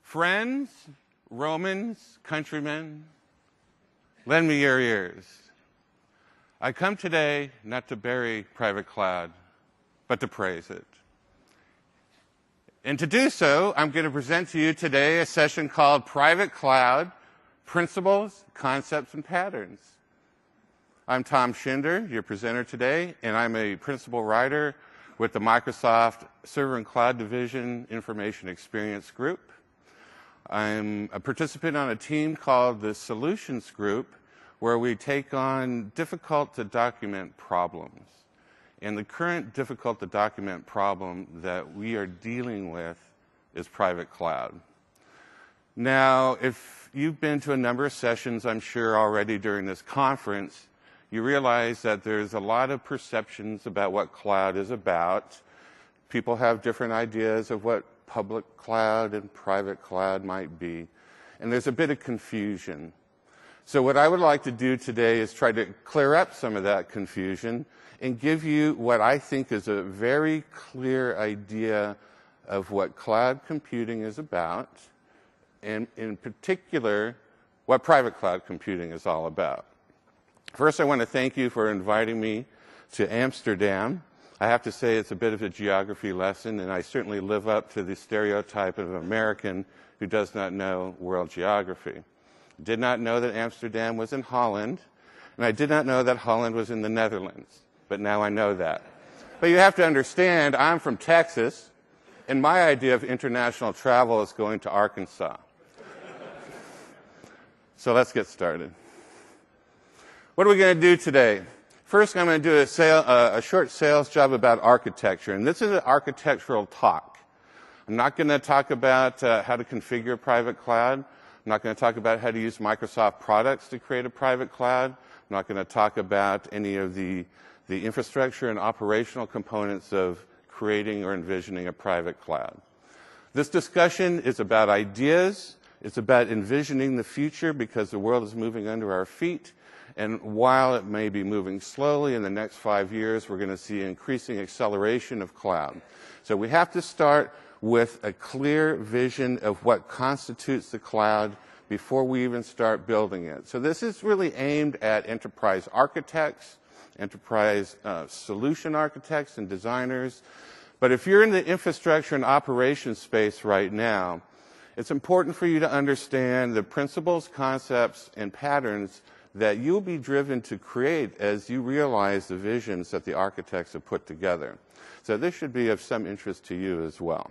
Friends, Romans, countrymen, lend me your ears. I come today not to bury private cloud, but to praise it. And to do so, I'm going to present to you today a session called Private Cloud, Principles, Concepts, and Patterns. I'm Tom Schinder, your presenter today, and I'm a principal writer with the Microsoft Server and Cloud Division Information Experience Group. I'm a participant on a team called the Solutions Group, where we take on difficult-to-document problems. And the current difficult-to-document problem that we are dealing with is private cloud. Now, if you've been to a number of sessions, I'm sure already during this conference, you realize that there's a lot of perceptions about what cloud is about. People have different ideas of what public cloud and private cloud might be. And there's a bit of confusion. So what I would like to do today is try to clear up some of that confusion and give you what I think is a very clear idea of what cloud computing is about, and in particular, what private cloud computing is all about. First, I want to thank you for inviting me to Amsterdam. I have to say it's a bit of a geography lesson, and I certainly live up to the stereotype of an American who does not know world geography. I did not know that Amsterdam was in Holland, and I did not know that Holland was in the Netherlands, but now I know that. But you have to understand, I'm from Texas, and my idea of international travel is going to Arkansas. So let's get started. What are we going to do today? First, I'm going to do a short sales job about architecture, and this is an architectural talk. I'm not going to talk about how to configure a private cloud. I'm not going to talk about how to use Microsoft products to create a private cloud. I'm not going to talk about any of the infrastructure and operational components of creating or envisioning a private cloud. This discussion is about ideas. It's about envisioning the future because the world is moving under our feet. And while it may be moving slowly, in the next 5 years, we're going to see increasing acceleration of cloud. So we have to start with a clear vision of what constitutes the cloud before we even start building it. So this is really aimed at enterprise architects, enterprise solution architects and designers. But if you're in the infrastructure and operations space right now, it's important for you to understand the principles, concepts, and patterns that you'll be driven to create as you realize the visions that the architects have put together. So this should be of some interest to you as well.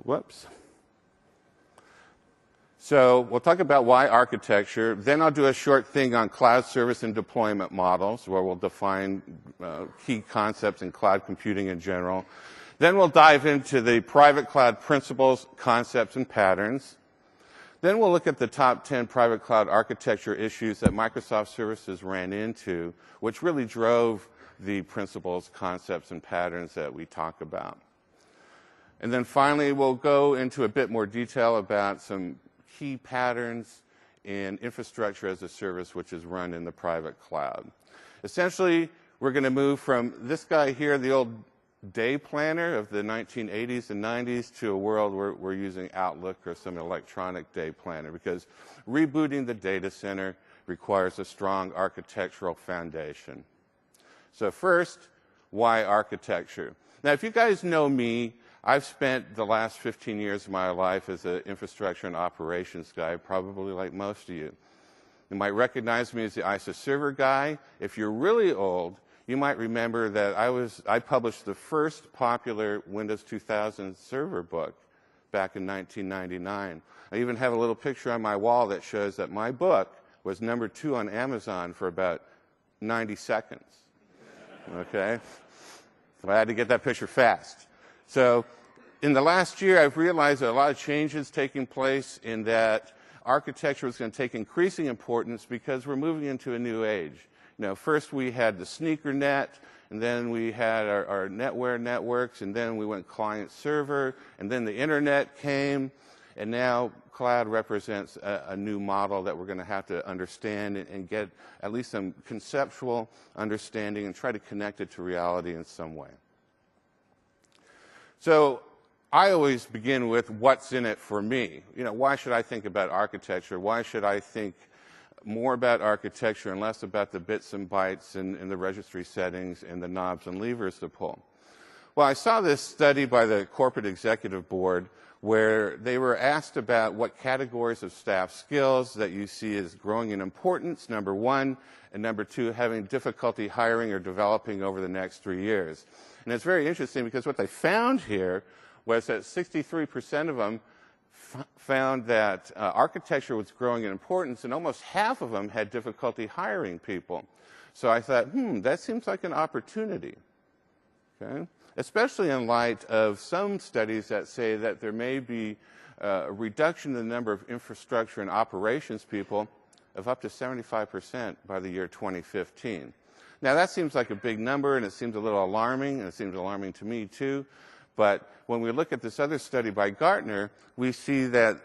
Whoops. So we'll talk about why architecture. Then I'll do a short thing on cloud service and deployment models, where we'll define key concepts in cloud computing in general. Then we'll dive into the private cloud principles, concepts, and patterns. Then we'll look at the top 10 private cloud architecture issues that Microsoft Services ran into, which really drove the principles, concepts, and patterns that we talk about. And then finally, we'll go into a bit more detail about some key patterns in infrastructure as a service, which is run in the private cloud. Essentially, we're going to move from this guy here, the old day planner of the 1980s and 90s, to a world where we're using Outlook or some electronic day planner, because rebooting the data center requires a strong architectural foundation. So first, why architecture? Now, if you guys know me, I've spent the last 15 years of my life as an infrastructure and operations guy, probably like most of you. You might recognize me as the ISA server guy. If you're really old, you might remember that I published the first popular Windows 2000 server book back in 1999. I even have a little picture on my wall that shows that my book was #2 on Amazon for about 90 seconds. Okay? So I had to get that picture fast. So in the last year, I've realized that a lot of changes taking place in that architecture is going to take increasing importance because we're moving into a new age. You know, first we had the sneaker net, and then we had our NetWare networks, and then we went client-server, and then the internet came, and now cloud represents a new model that we're going to have to understand and get at least some conceptual understanding and try to connect it to reality in some way. So I always begin with what's in it for me. You know, why should I think about architecture? Why should I think more about architecture and less about the bits and bytes and the registry settings and the knobs and levers to pull? Well, I saw this study by the Corporate Executive Board where they were asked about what categories of staff skills that you see as growing in importance, number one, and number two, having difficulty hiring or developing over the next 3 years. And it's very interesting because what they found here was that 63% of them found that architecture was growing in importance, and almost half of them had difficulty hiring people. So I thought, that seems like an opportunity, okay? Especially in light of some studies that say that there may be a reduction in the number of infrastructure and operations people of up to 75% by the year 2015. Now, that seems like a big number, and it seems a little alarming, and it seems alarming to me, too. But when we look at this other study by Gartner, we see that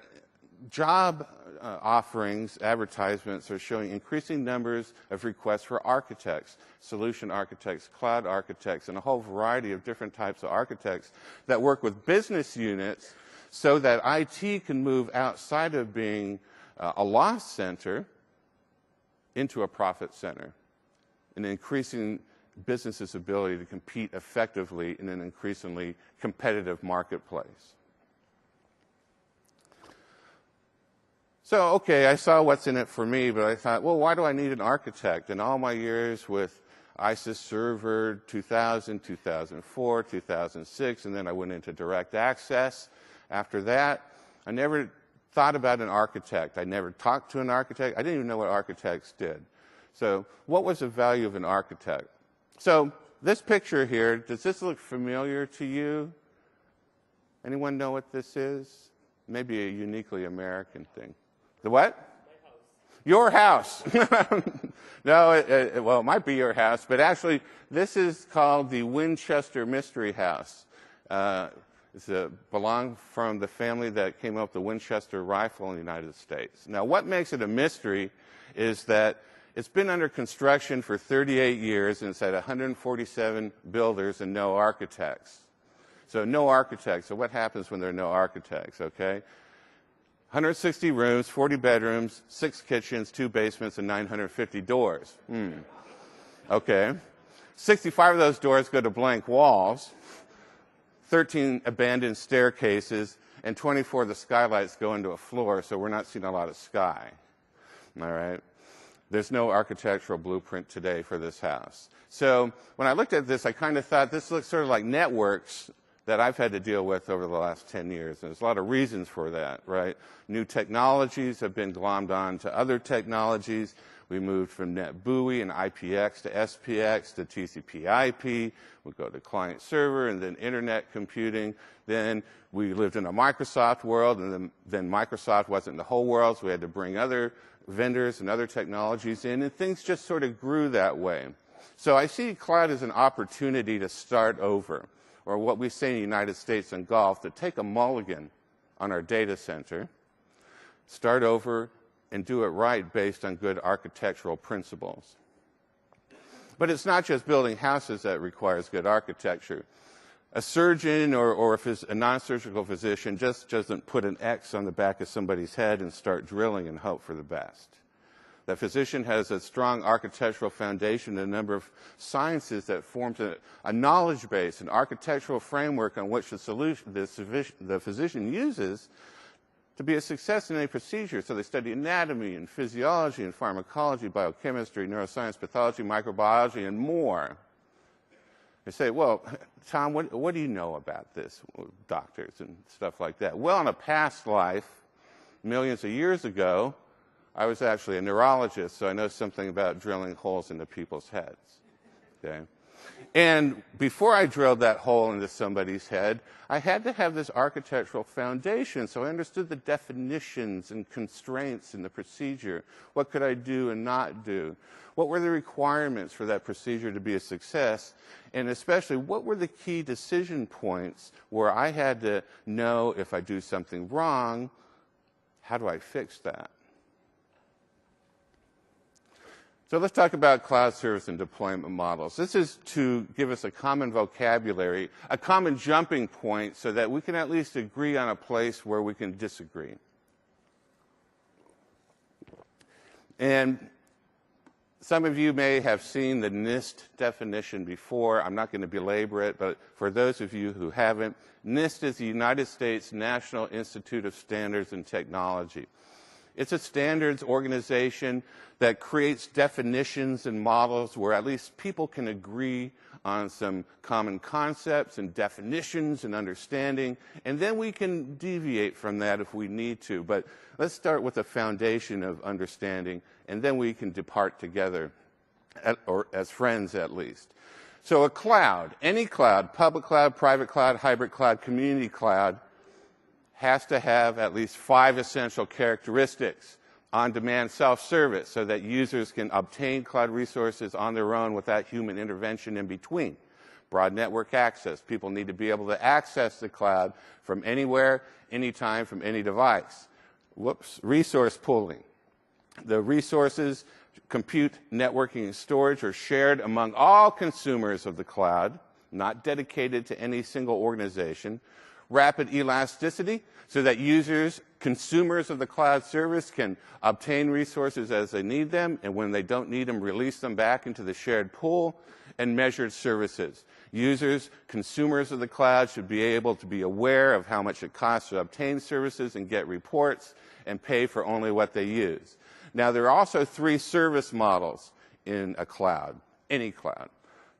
job offerings, advertisements are showing increasing numbers of requests for architects, solution architects, cloud architects, and a whole variety of different types of architects that work with business units so that IT can move outside of being a loss center into a profit center, and increasing businesses' ability to compete effectively in an increasingly competitive marketplace. So, okay, I saw what's in it for me, but I thought, well, why do I need an architect? In all my years with ISIS Server 2000, 2004, 2006, and then I went into direct access. After that, I never thought about an architect. I never talked to an architect. I didn't even know what architects did. So what was the value of an architect? So this picture here, does this look familiar to you? Anyone know what this is? Maybe a uniquely American thing. The what? My house. Your house. No, well, it might be your house, but actually this is called the Winchester Mystery House. It's belonged from the family that came up with the Winchester rifle in the United States. Now, what makes it a mystery is that it's been under construction for 38 years, and it's had 147 builders and no architects. So no architects. So what happens when there are no architects, okay? 160 rooms, 40 bedrooms, 6 kitchens, 2 basements, and 950 doors. Okay. 65 of those doors go to blank walls, 13 abandoned staircases, and 24 of the skylights go into a floor, so we're not seeing a lot of sky. All right? There's no architectural blueprint today for this house. So when I looked at this, I kind of thought this looks sort of like networks that I've had to deal with over the last 10 years. And there's a lot of reasons for that, right? New technologies have been glommed on to other technologies. We moved from NetBEUI and IPX to SPX to TCP/IP. We go to client server and then internet computing. Then we lived in a Microsoft world, and then Microsoft wasn't the whole world, so we had to bring other vendors and other technologies in, and things just sort of grew that way. So I see cloud as an opportunity to start over, or what we say in the United States and Gulf, to take a mulligan on our data center, start over, and do it right based on good architectural principles. But it's not just building houses that requires good architecture. A surgeon or a non-surgical physician just doesn't put an X on the back of somebody's head and start drilling and hope for the best. The physician has a strong architectural foundation and a number of sciences that forms a knowledge base, an architectural framework on which the physician uses to be a success in any procedure. So they study anatomy and physiology and pharmacology, biochemistry, neuroscience, pathology, microbiology, and more. They say, well, Tom, what do you know about this, doctors and stuff like that? Well, in a past life, millions of years ago, I was actually a neurologist, so I know something about drilling holes into people's heads. Okay? And before I drilled that hole into somebody's head, I had to have this architectural foundation, so I understood the definitions and constraints in the procedure. What could I do and not do? What were the requirements for that procedure to be a success? And especially, what were the key decision points where I had to know if I do something wrong, how do I fix that? So let's talk about cloud service and deployment models. This is to give us a common vocabulary, a common jumping point so that we can at least agree on a place where we can disagree. And some of you may have seen the NIST definition before. I'm not going to belabor it, but for those of you who haven't, NIST is the United States National Institute of Standards and Technology. It's a standards organization that creates definitions and models where at least people can agree on some common concepts and definitions and understanding, and then we can deviate from that if we need to. But let's start with a foundation of understanding, and then we can depart together, or as friends at least. So a cloud, any cloud, public cloud, private cloud, hybrid cloud, community cloud, has to have at least 5 essential characteristics. On-demand self-service, so that users can obtain cloud resources on their own without human intervention in between. Broad network access. People need to be able to access the cloud from anywhere, anytime, from any device. Resource pooling. The resources, compute, networking, and storage are shared among all consumers of the cloud, not dedicated to any single organization. Rapid elasticity, so that users, consumers of the cloud service can obtain resources as they need them, and when they don't need them, release them back into the shared pool. And measured services. Users, consumers of the cloud should be able to be aware of how much it costs to obtain services and get reports and pay for only what they use. Now, there are also 3 service models in a cloud, any cloud.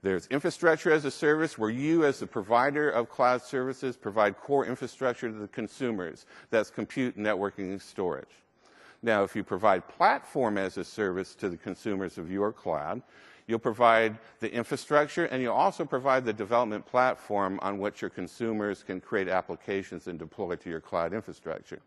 There's infrastructure as a service, where you as the provider of cloud services provide core infrastructure to the consumers. That's compute, networking, and storage. Now, if you provide platform as a service to the consumers of your cloud, you'll provide the infrastructure, and you'll also provide the development platform on which your consumers can create applications and deploy to your cloud infrastructure.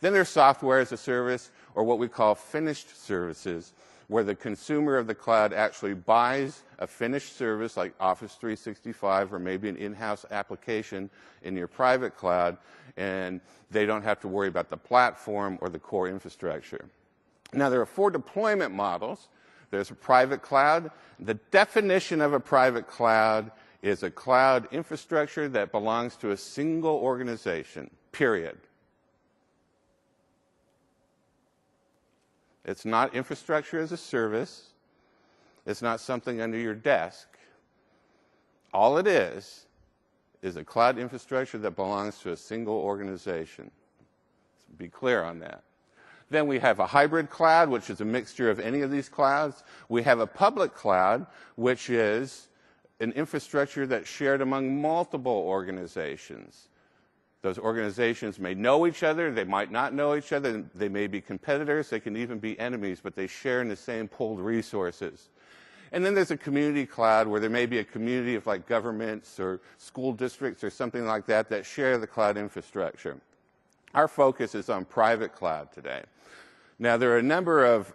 Then there's software as a service, or what we call finished services, where the consumer of the cloud actually buys a finished service like Office 365 or maybe an in-house application in your private cloud, and they don't have to worry about the platform or the core infrastructure. Now, there are 4 deployment models. There's a private cloud. The definition of a private cloud is a cloud infrastructure that belongs to a single organization, period. It's not infrastructure as a service. It's not something under your desk. All it is a cloud infrastructure that belongs to a single organization. So be clear on that. Then we have a hybrid cloud, which is a mixture of any of these clouds. We have a public cloud, which is an infrastructure that's shared among multiple organizations. Those organizations may know each other, they might not know each other, they may be competitors, they can even be enemies, but they share in the same pooled resources. And then there's a community cloud where there may be a community of like governments or school districts or something like that that share the cloud infrastructure. Our focus is on private cloud today. Now, there are a number of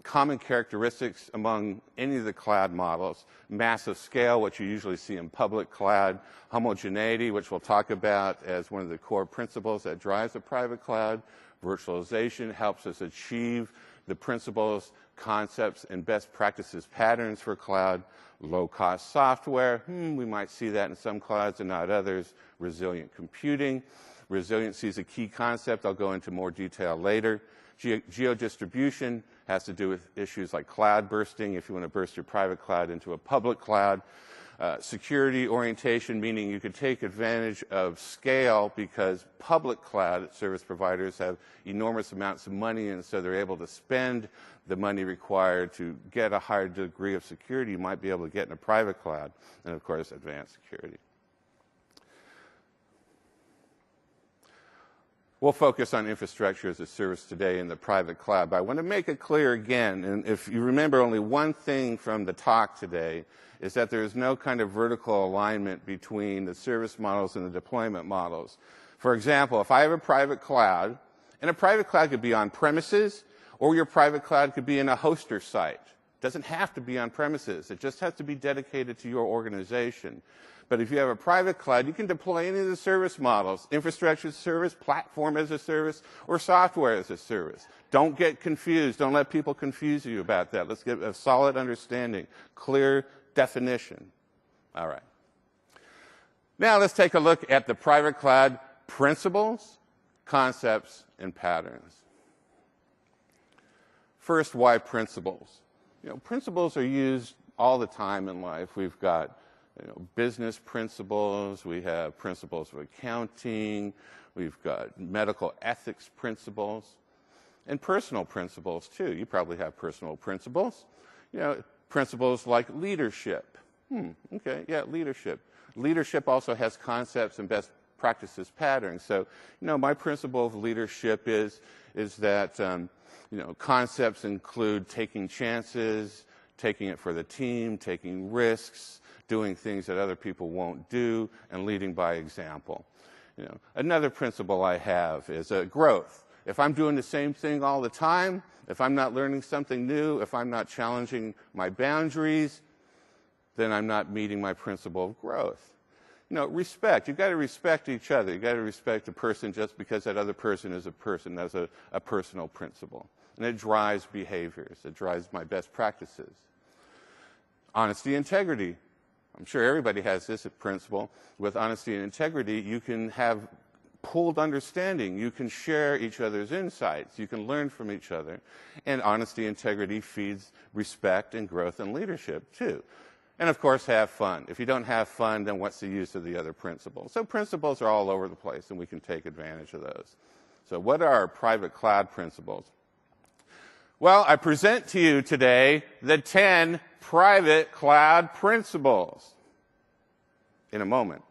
common characteristics among any of the cloud models. Massive scale, which you usually see in public cloud. Homogeneity, which we'll talk about as one of the core principles that drives a private cloud. Virtualization helps us achieve the principles, concepts, and best practices patterns for cloud. Low-cost software, we might see that in some clouds and not others. Resilient computing. Resiliency is a key concept. I'll go into more detail later. Geo-distribution has to do with issues like cloud bursting, if you want to burst your private cloud into a public cloud. Security orientation, meaning you could take advantage of scale because public cloud service providers have enormous amounts of money, and so they're able to spend the money required to get a higher degree of security you might be able to get in a private cloud, and of course, advanced security. We'll focus on infrastructure as a service today in the private cloud, but I want to make it clear again, and if you remember only one thing from the talk today, is that there is no kind of vertical alignment between the service models and the deployment models. For example, if I have a private cloud, and a private cloud could be on premises, or your private cloud could be in a hoster site. It doesn't have to be on premises. It just has to be dedicated to your organization. But if you have a private cloud, you can deploy any of the service models, infrastructure as a service, platform as a service, or software as a service. Don't get confused. Don't let people confuse you about that. Let's get a solid understanding, clear definition. All right. Now let's take a look at the private cloud principles, concepts, and patterns. First, why principles? Principles are used all the time in life. We've got business principles, we have principles of accounting, we've got medical ethics principles, and personal principles too. You probably have personal principles. Principles like leadership. Okay, yeah, leadership. Leadership also has concepts and best practices patterns. So, my principle of leadership is that, concepts include taking chances, taking it for the team, taking risks, doing things that other people won't do, and leading by example. Another principle I have is growth. If I'm doing the same thing all the time, if I'm not learning something new, if I'm not challenging my boundaries, then I'm not meeting my principle of growth. Respect. You've got to respect each other. You've got to respect a person just because that other person is a person. That's a personal principle. And it drives behaviors. It drives my best practices. Honesty, integrity. I'm sure everybody has this principle. With honesty and integrity, you can have pooled understanding. You can share each other's insights. You can learn from each other. And honesty, integrity feeds respect and growth and leadership, too. And, of course, have fun. If you don't have fun, then what's the use of the other principles? So principles are all over the place, and we can take advantage of those. So what are our private cloud principles? Well, I present to you today the 10 private cloud principles in a moment.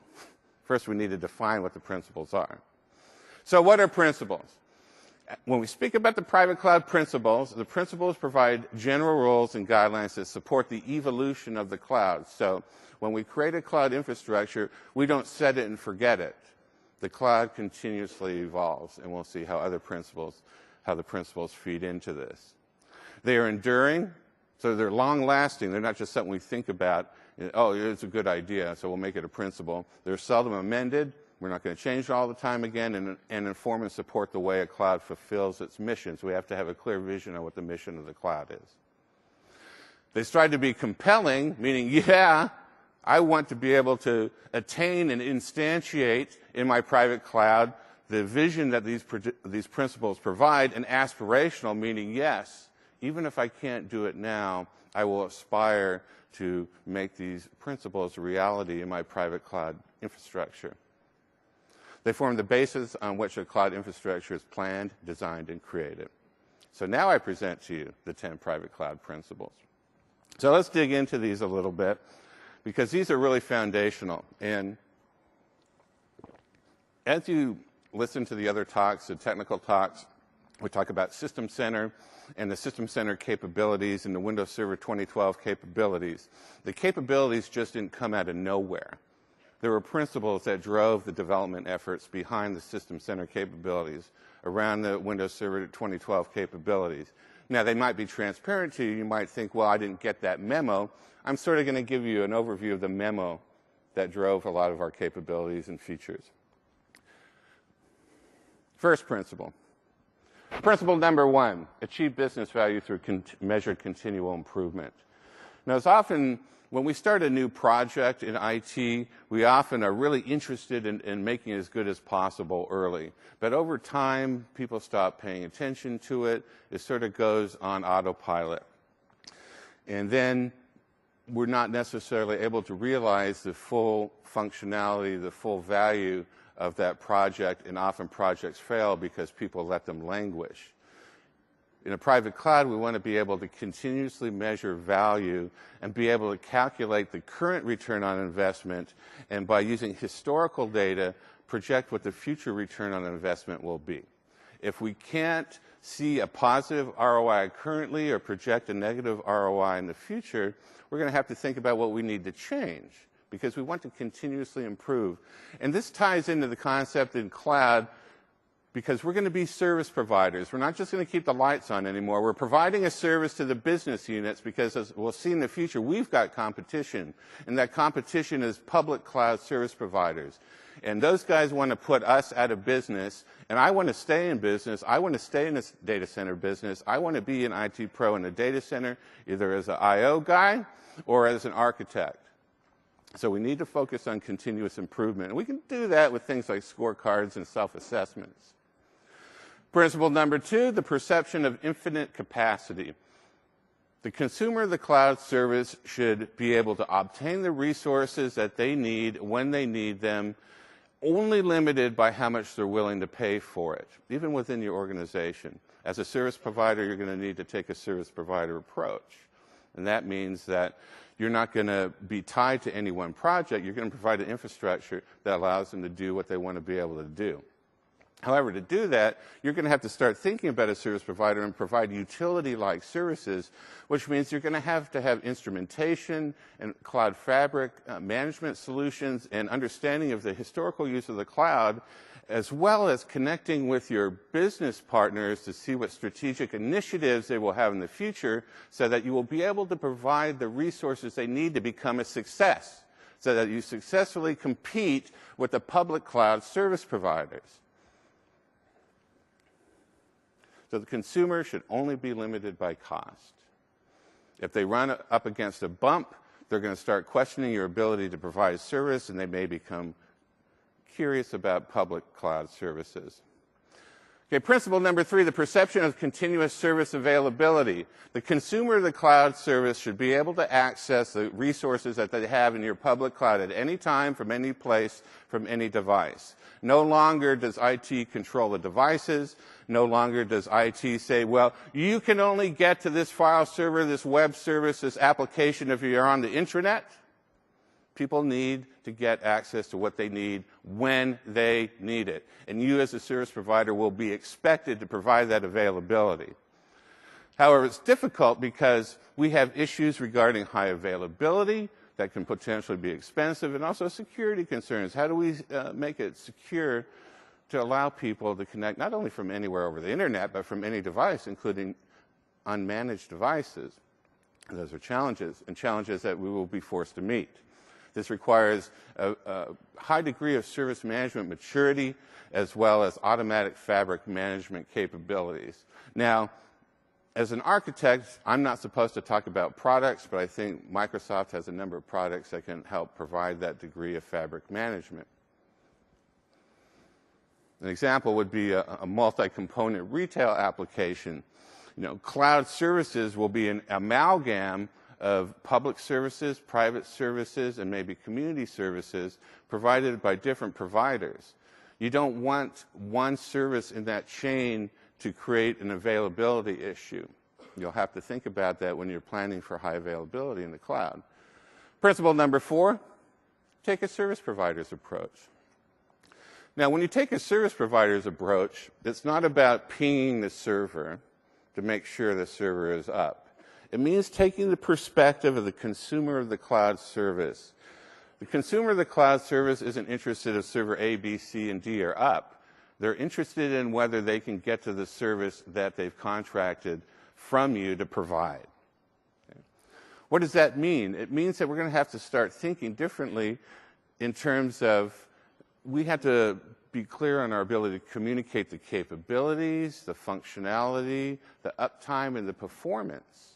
First, we need to define what the principles are. So what are principles? When we speak about the private cloud principles, the principles provide general rules and guidelines that support the evolution of the cloud. So when we create a cloud infrastructure, we don't set it and forget it. The cloud continuously evolves, and we'll see how the principles feed into this. They are enduring, so they're long-lasting. They're not just something we think about, oh, it's a good idea, so we'll make it a principle. They're seldom amended. We're not going to change it all the time again, and inform and support the way a cloud fulfills its mission. So we have to have a clear vision of what the mission of the cloud is. They strive to be compelling, meaning, yeah, I want to be able to attain and instantiate in my private cloud the vision that these principles provide, and aspirational, meaning, yes, even if I can't do it now, I will aspire to make these principles a reality in my private cloud infrastructure. They form the basis on which a cloud infrastructure is planned, designed, and created. So now I present to you the 10 private cloud principles. So let's dig into these a little bit, because these are really foundational. And as you listen to the other talks, the technical talks, we talk about System Center and the System Center capabilities and the Windows Server 2012 capabilities. The capabilities just didn't come out of nowhere. There were principles that drove the development efforts behind the System Center capabilities around the Windows Server 2012 capabilities. Now, they might be transparent to you. You might think, well, I didn't get that memo. I'm sort of going to give you an overview of the memo that drove a lot of our capabilities and features. First principle. Principle number 1, achieve business value through measured continual improvement. Now, it's often, when we start a new project in IT, we often are really interested in making it as good as possible early. But over time, people stop paying attention to it. It sort of goes on autopilot. And then we're not necessarily able to realize the full functionality, the full value of that project, and often projects fail because people let them languish. In a private cloud, we want to be able to continuously measure value and be able to calculate the current return on investment, and by using historical data, project what the future return on investment will be. If we can't see a positive ROI currently or project a negative ROI in the future, we're going to have to think about what we need to change, because we want to continuously improve. And this ties into the concept in cloud because we're going to be service providers. We're not just going to keep the lights on anymore. We're providing a service to the business units because, as we'll see in the future, we've got competition, and that competition is public cloud service providers. And those guys want to put us out of business, and I want to stay in business. I want to stay in this data center business. I want to be an IT pro in a data center, either as an I/O guy or as an architect. So we need to focus on continuous improvement, and we can do that with things like scorecards and self-assessments. Principle number 2, the perception of infinite capacity. The consumer of the cloud service should be able to obtain the resources that they need when they need them, only limited by how much they're willing to pay for it, even within your organization. As a service provider, you're going to need to take a service provider approach. And that means that you're not going to be tied to any one project. You're going to provide an infrastructure that allows them to do what they want to be able to do. However, to do that, you're going to have to start thinking about a service provider and provide utility-like services, which means you're going to have instrumentation and cloud fabric management solutions and understanding of the historical use of the cloud, as well as connecting with your business partners to see what strategic initiatives they will have in the future so that you will be able to provide the resources they need to become a success, so that you successfully compete with the public cloud service providers. So the consumer should only be limited by cost. If they run up against a bump, they're going to start questioning your ability to provide service, and they may become curious about public cloud services. Okay, principle number 3, the perception of continuous service availability. The consumer of the cloud service should be able to access the resources that they have in your public cloud at any time, from any place, from any device. No longer does IT control the devices. No longer does IT say, well, you can only get to this file server, this web service, this application if you're on the intranet. People need to get access to what they need when they need it. And you as a service provider will be expected to provide that availability. However, it's difficult because we have issues regarding high availability that can potentially be expensive, and also security concerns. How do we make it secure to allow people to connect not only from anywhere over the internet, but from any device, including unmanaged devices? Those are challenges, and challenges that we will be forced to meet. This requires a high degree of service management maturity, as well as automatic fabric management capabilities. Now, as an architect, I'm not supposed to talk about products, but I think Microsoft has a number of products that can help provide that degree of fabric management. An example would be a multi-component retail application. You know, cloud services will be an amalgam of public services, private services, and maybe community services provided by different providers. You don't want one service in that chain to create an availability issue. You'll have to think about that when you're planning for high availability in the cloud. Principle number 4, take a service provider's approach. Now, when you take a service provider's approach, it's not about pinging the server to make sure the server is up. It means taking the perspective of the consumer of the cloud service. The consumer of the cloud service isn't interested if server A, B, C, and D are up. They're interested in whether they can get to the service that they've contracted from you to provide. Okay. What does that mean? It means that we're going to have to start thinking differently in terms of we have to be clear on our ability to communicate the capabilities, the functionality, the uptime, and the performance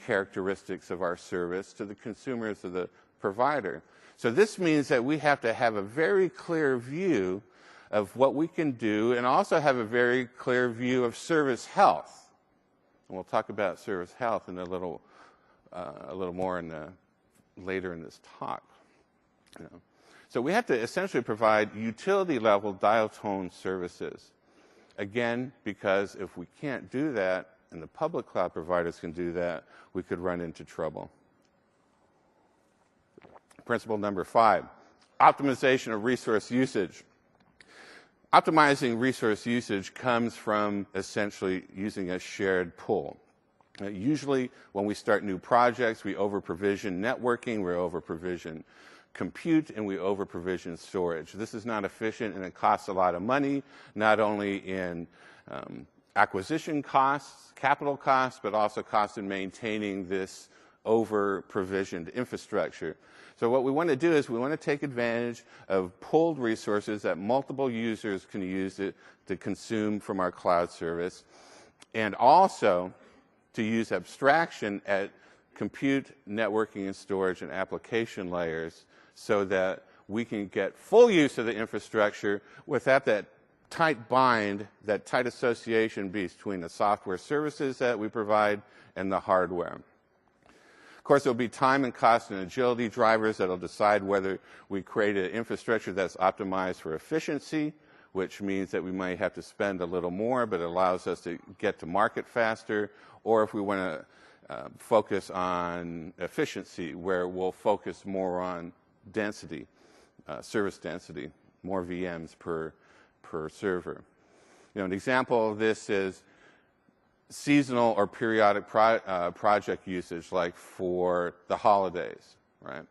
characteristics of our service to the consumers of the provider. So this means that we have to have a very clear view of what we can do, and also have a very clear view of service health. And we'll talk about service health in a little more later in this talk. You know. So we have to essentially provide utility-level dial tone services. Again, because if we can't do that, and the public cloud providers can do that, we could run into trouble. Principle number 5, optimization of resource usage. Optimizing resource usage comes from essentially using a shared pool. Usually when we start new projects, we over-provision networking, we over-provision compute and we over-provision storage. This is not efficient, and it costs a lot of money, not only in acquisition costs, capital costs, but also costs in maintaining this over-provisioned infrastructure. So what we want to do is we want to take advantage of pooled resources that multiple users can use to consume from our cloud service, and also to use abstraction at compute, networking, and storage and application layers so that we can get full use of the infrastructure without that tight bind, that tight association between the software services that we provide and the hardware. Of course, there will be time and cost and agility drivers that will decide whether we create an infrastructure that's optimized for efficiency, which means that we might have to spend a little more, but it allows us to get to market faster, or if we want to focus on efficiency, where we'll focus more on density, service density, more VMs per server. You know, an example of this is seasonal or periodic project usage, like for the holidays, right?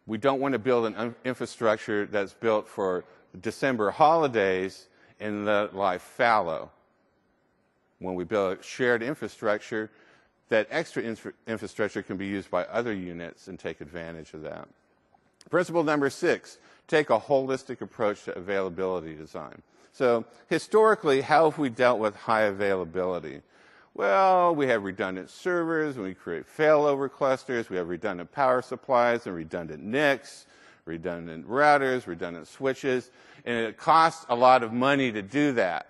We don't want to build an infrastructure that's built for December holidays and let life fallow. When we build a shared infrastructure, that extra infrastructure can be used by other units and take advantage of that. Principle number 6, take a holistic approach to availability design. So historically, how have we dealt with high availability? Well, we have redundant servers, and we create failover clusters. We have redundant power supplies and redundant NICs, redundant routers, redundant switches, and it costs a lot of money to do that.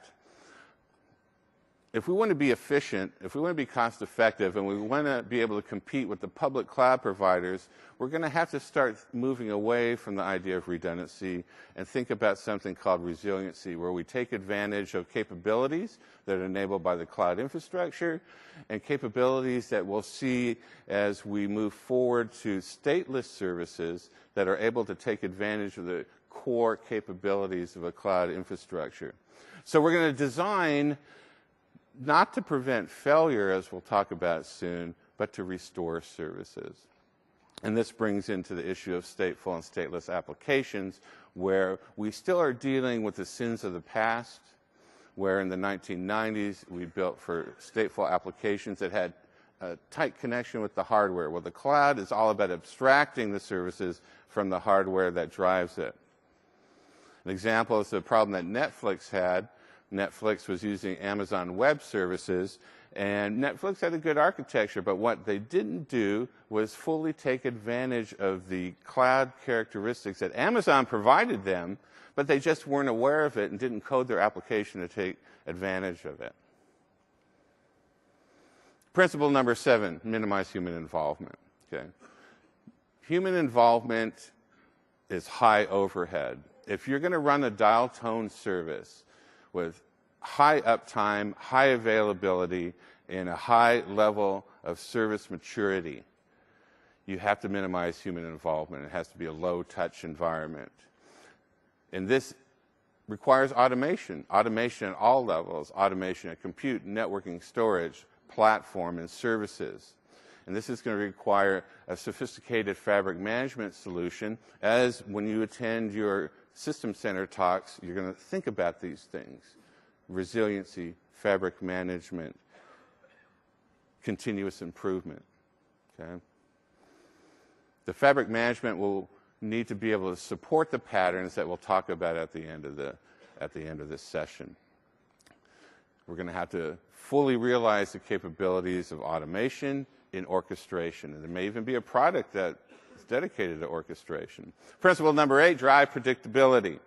If we want to be efficient, if we want to be cost effective, and we want to be able to compete with the public cloud providers, we're going to have to start moving away from the idea of redundancy and think about something called resiliency, where we take advantage of capabilities that are enabled by the cloud infrastructure and capabilities that we'll see as we move forward to stateless services that are able to take advantage of the core capabilities of a cloud infrastructure. So we're going to design not to prevent failure, as we'll talk about soon, but to restore services. And this brings into the issue of stateful and stateless applications, where we still are dealing with the sins of the past, where in the 1990s we built for stateful applications that had a tight connection with the hardware. Well, the cloud is all about abstracting the services from the hardware that drives it. An example is the problem that Netflix had. Netflix was using Amazon Web Services, and Netflix had a good architecture, but what they didn't do was fully take advantage of the cloud characteristics that Amazon provided them, but they just weren't aware of it and didn't code their application to take advantage of it. Principle number 7, minimize human involvement. Okay. Human involvement is high overhead. If you're going to run a dial tone service with high uptime, high availability, and a high level of service maturity, you have to minimize human involvement. It has to be a low-touch environment. And this requires automation at all levels, automation at compute, networking, storage, platform, and services. And this is going to require a sophisticated fabric management solution, as when you attend your System Center talks, you're going to think about these things: resiliency, fabric management, continuous improvement. Okay? The fabric management will need to be able to support the patterns that we'll talk about at the end of this session. We're going to have to fully realize the capabilities of automation in orchestration, and there may even be a product that is dedicated to orchestration. Principle number 8, drive predictability.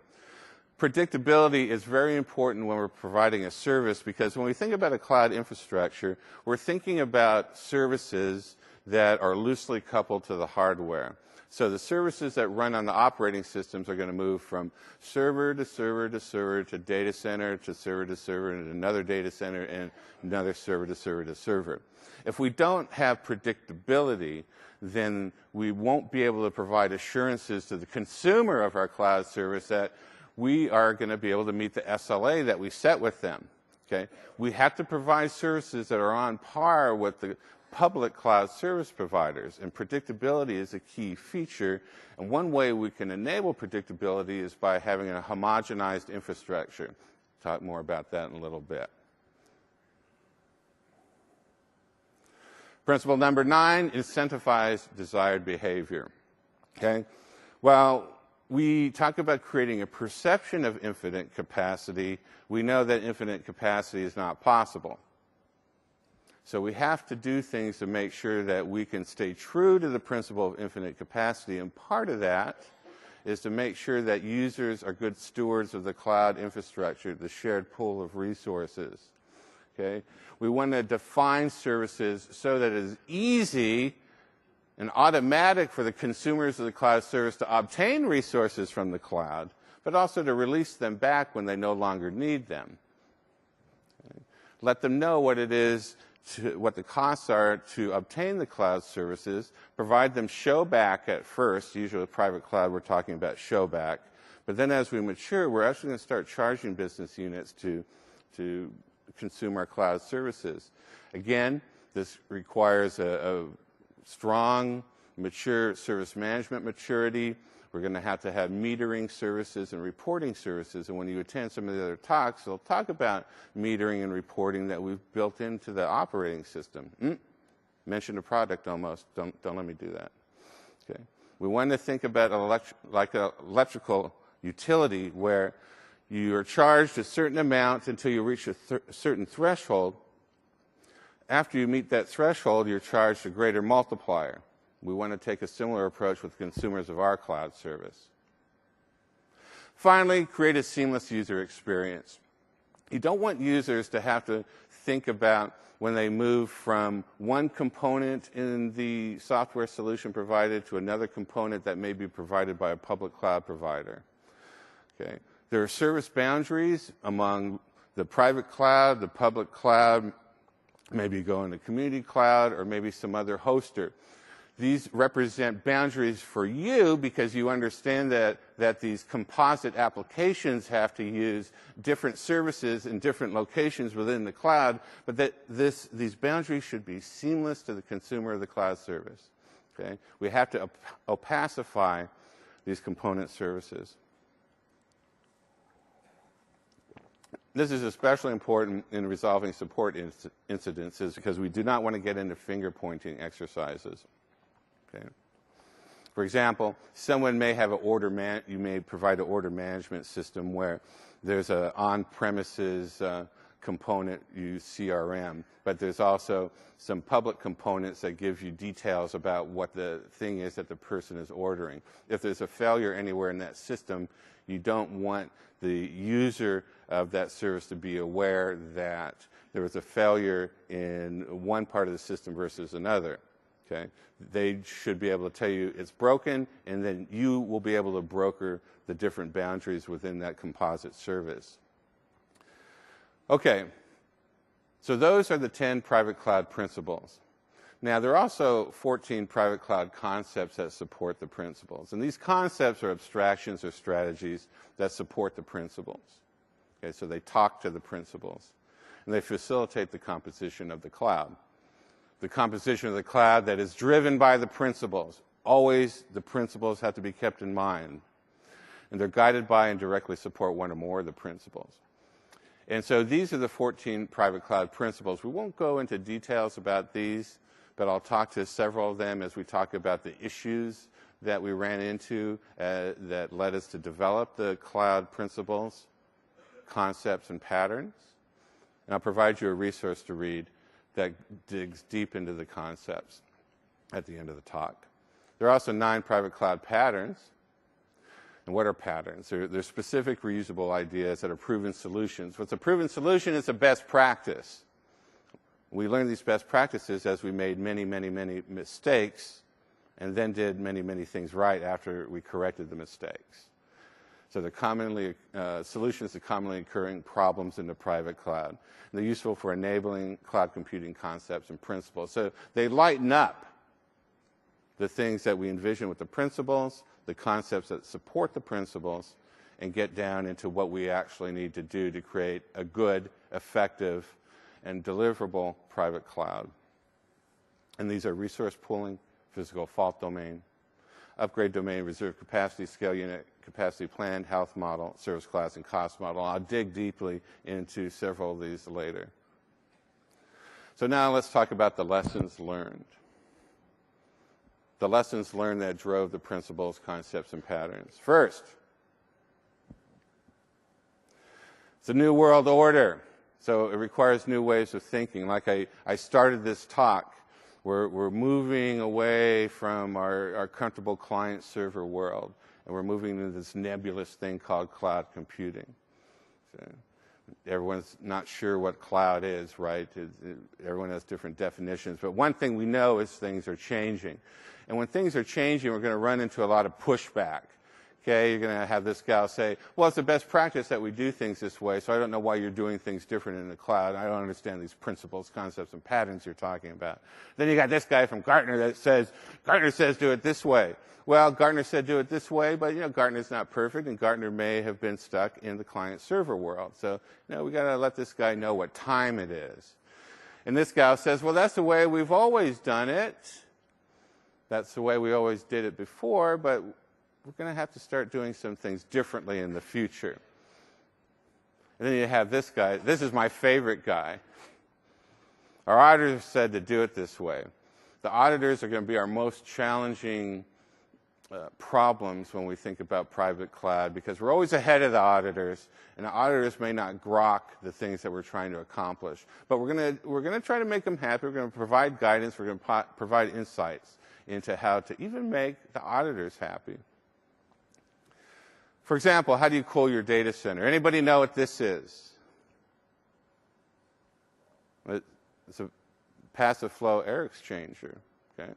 Predictability is very important when we're providing a service, because when we think about a cloud infrastructure, we're thinking about services that are loosely coupled to the hardware. So the services that run on the operating systems are going to move from server to server to server to data center to server and another data center and another server to server to server. If we don't have predictability, then we won't be able to provide assurances to the consumer of our cloud service that we are going to be able to meet the SLA that we set with them. Okay? We have to provide services that are on par with the public cloud service providers, and predictability is a key feature. And one way we can enable predictability is by having a homogenized infrastructure. Talk more about that in a little bit. Principle number 9, incentivize desired behavior. Okay? Well, we talk about creating a perception of infinite capacity. We know that infinite capacity is not possible. So we have to do things to make sure that we can stay true to the principle of infinite capacity. And part of that is to make sure that users are good stewards of the cloud infrastructure, the shared pool of resources. Okay? We want to define services so that it is easy and automatic for the consumers of the cloud service to obtain resources from the cloud, but also to release them back when they no longer need them. Okay? Let them know what it is, what the costs are to obtain the cloud services, provide them show back at first. Usually with private cloud, we're talking about show back. But then as we mature, we're actually going to start charging business units to consume our cloud services. Again, this requires a strong, mature service management maturity. We're going to have metering services and reporting services. And when you attend some of the other talks, they'll talk about metering and reporting that we've built into the operating system. Mentioned a product almost. Don't let me do that. Okay. We want to think about like an electrical utility where you are charged a certain amount until you reach a certain threshold. After you meet that threshold, you're charged a greater multiplier. We want to take a similar approach with consumers of our cloud service. Finally, create a seamless user experience. You don't want users to have to think about when they move from one component in the software solution provided to another component that may be provided by a public cloud provider. Okay. There are service boundaries among the private cloud, the public cloud, maybe going to community cloud, or maybe some other hoster. These represent boundaries for you because you understand that these composite applications have to use different services in different locations within the cloud, but that these boundaries should be seamless to the consumer of the cloud service. Okay? We have to opacify these component services. This is especially important in resolving support incidences because we do not want to get into finger-pointing exercises. Okay. For example, someone may have you may provide an order management system where there's an on-premises component, use CRM, but there's also some public components that give you details about what the thing is that the person is ordering. If there's a failure anywhere in that system, you don't want the user of that service to be aware that there was a failure in one part of the system versus another. Okay? They should be able to tell you it's broken, and then you will be able to broker the different boundaries within that composite service. Okay, so those are the 10 private cloud principles. Now, there are also 14 private cloud concepts that support the principles, and these concepts are abstractions or strategies that support the principles. Okay, so they talk to the principles, and they facilitate the composition of the cloud. The composition of the cloud that is driven by the principles. Always the principles have to be kept in mind. And they're guided by and directly support one or more of the principles. And so these are the 14 private cloud principles. We won't go into details about these, but I'll talk to several of them as we talk about the issues that we ran into that led us to develop the cloud principles, concepts, and patterns. And I'll provide you a resource to read that digs deep into the concepts at the end of the talk. There are also 9 private cloud patterns. And what are patterns? They're specific reusable ideas that are proven solutions. What's a proven solution is a best practice. We learned these best practices as we made many, many, many mistakes and then did many, many things right after we corrected the mistakes. So they're solutions to commonly occurring problems in the private cloud. And they're useful for enabling cloud computing concepts and principles. So they lighten up the things that we envision with the principles, the concepts that support the principles, and get down into what we actually need to do to create a good, effective, and deliverable private cloud. And these are resource pooling, physical fault domain, upgrade domain, reserve capacity, scale unit, capacity plan, health model, service class, and cost model. I'll dig deeply into several of these later. So now let's talk about the lessons learned. The lessons learned that drove the principles, concepts, and patterns. First, it's a new world order. So it requires new ways of thinking. Like I started this talk, we're moving away from our comfortable client-server world, and we're moving into this nebulous thing called cloud computing. So everyone's not sure what cloud is, right? Everyone has different definitions. But one thing we know is things are changing. And when things are changing, we're going to run into a lot of pushback. Okay, you're going to have this gal say, well, it's the best practice that we do things this way, so I don't know why you're doing things different in the cloud. I don't understand these principles, concepts, and patterns you're talking about. Then you got this guy from Gartner that says, Gartner says do it this way. Well, Gartner said do it this way, but, Gartner's not perfect, and Gartner may have been stuck in the client-server world. So, we got to let this guy know what time it is. And this gal says, well, that's the way we've always done it. That's the way we always did it before, but we're going to have to start doing some things differently in the future. And then you have this guy. This is my favorite guy. Our auditors said to do it this way. The auditors are going to be our most challenging problems when we think about private cloud, because we're always ahead of the auditors, and the auditors may not grok the things that we're trying to accomplish. But we're going to try to make them happy. We're going to provide guidance. We're going to provide insights into how to even make the auditors happy. For example, how do you cool your data center? Anybody know what this is? It's a passive flow air exchanger. Okay.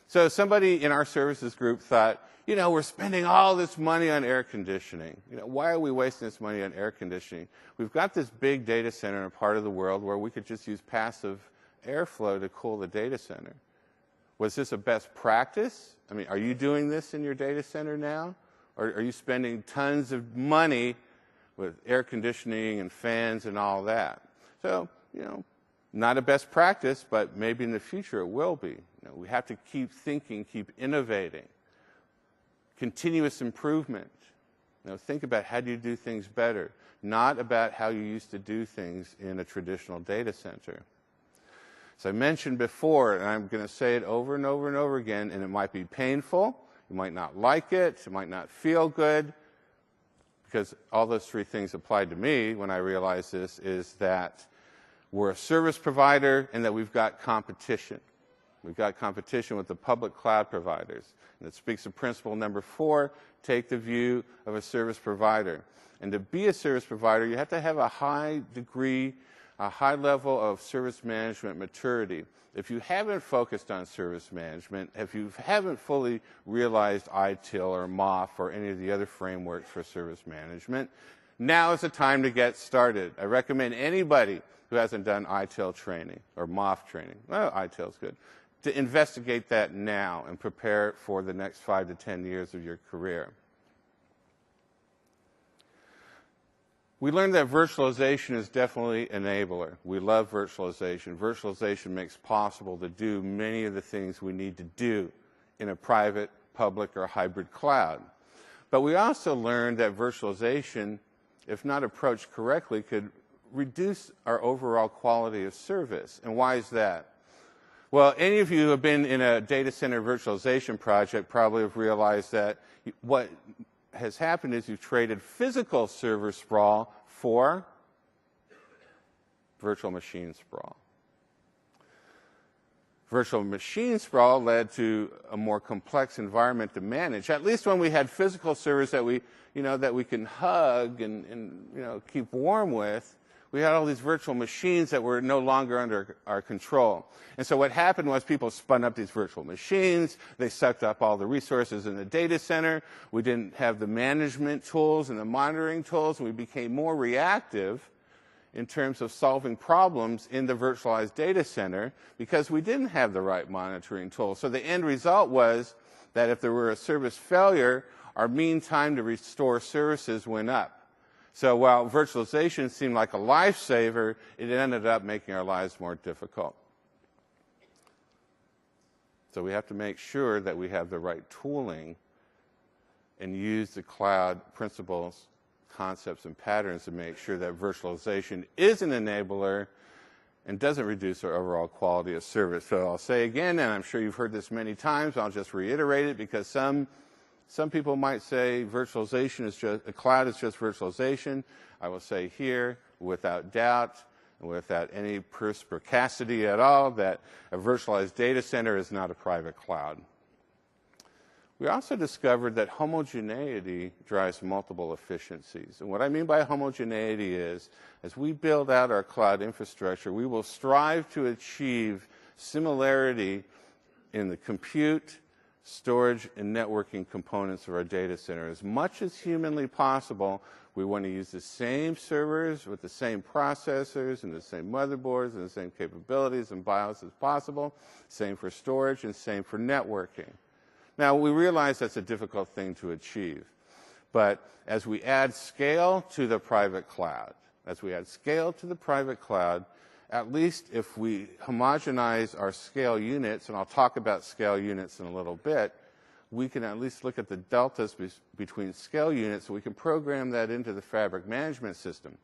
So somebody in our services group thought, we're spending all this money on air conditioning. Why are we wasting this money on air conditioning? We've got this big data center in a part of the world where we could just use passive airflow to cool the data center. Was this a best practice? Are you doing this in your data center now? Or are you spending tons of money with air conditioning and fans and all that? So, not a best practice, but maybe in the future it will be. We have to keep thinking, keep innovating. Continuous improvement. Think about how do you do things better, not about how you used to do things in a traditional data center. As I mentioned before, and I'm going to say it over and over and over again, and it might be painful, you might not like it, it might not feel good, because all those three things applied to me when I realized this, is that we're a service provider and that we've got competition. We've got competition with the public cloud providers. And it speaks to principle number 4, take the view of a service provider. And to be a service provider, you have to have a high degree, a high level of service management maturity. If you haven't focused on service management, if you haven't fully realized ITIL or MOF or any of the other frameworks for service management, now is the time to get started. I recommend anybody who hasn't done ITIL training or MOF training, well, ITIL is good, to investigate that now and prepare for the next 5 to 10 years of your career. We learned that virtualization is definitely an enabler. We love virtualization. Virtualization makes possible to do many of the things we need to do in a private, public, or hybrid cloud. But we also learned that virtualization, if not approached correctly, could reduce our overall quality of service. And why is that? Well, any of you who have been in a data center virtualization project probably have realized that what has happened is you've traded physical server sprawl for virtual machine sprawl. Virtual machine sprawl led to a more complex environment to manage. At least when we had physical servers that we can hug and keep warm with, we had all these virtual machines that were no longer under our control. And so what happened was people spun up these virtual machines. They sucked up all the resources in the data center. We didn't have the management tools and the monitoring tools, and we became more reactive in terms of solving problems in the virtualized data center because we didn't have the right monitoring tools. So the end result was that if there were a service failure, our mean time to restore services went up. So while virtualization seemed like a lifesaver, it ended up making our lives more difficult. So we have to make sure that we have the right tooling and use the cloud principles, concepts, and patterns to make sure that virtualization is an enabler and doesn't reduce our overall quality of service. So I'll say again, and I'm sure you've heard this many times, I'll just reiterate it because some people might say virtualization is just, the cloud is just virtualization. I will say here, without doubt, and without any perspicacity at all, that a virtualized data center is not a private cloud. We also discovered that homogeneity drives multiple efficiencies. And what I mean by homogeneity is, as we build out our cloud infrastructure, we will strive to achieve similarity in the compute, storage, and networking components of our data center. As much as humanly possible, we want to use the same servers with the same processors and the same motherboards and the same capabilities and BIOS as possible. Same for storage and same for networking. Now, we realize that's a difficult thing to achieve. But as we add scale to the private cloud, at least if we homogenize our scale units, and I'll talk about scale units in a little bit, we can at least look at the deltas between scale units, so we can program that into the fabric management system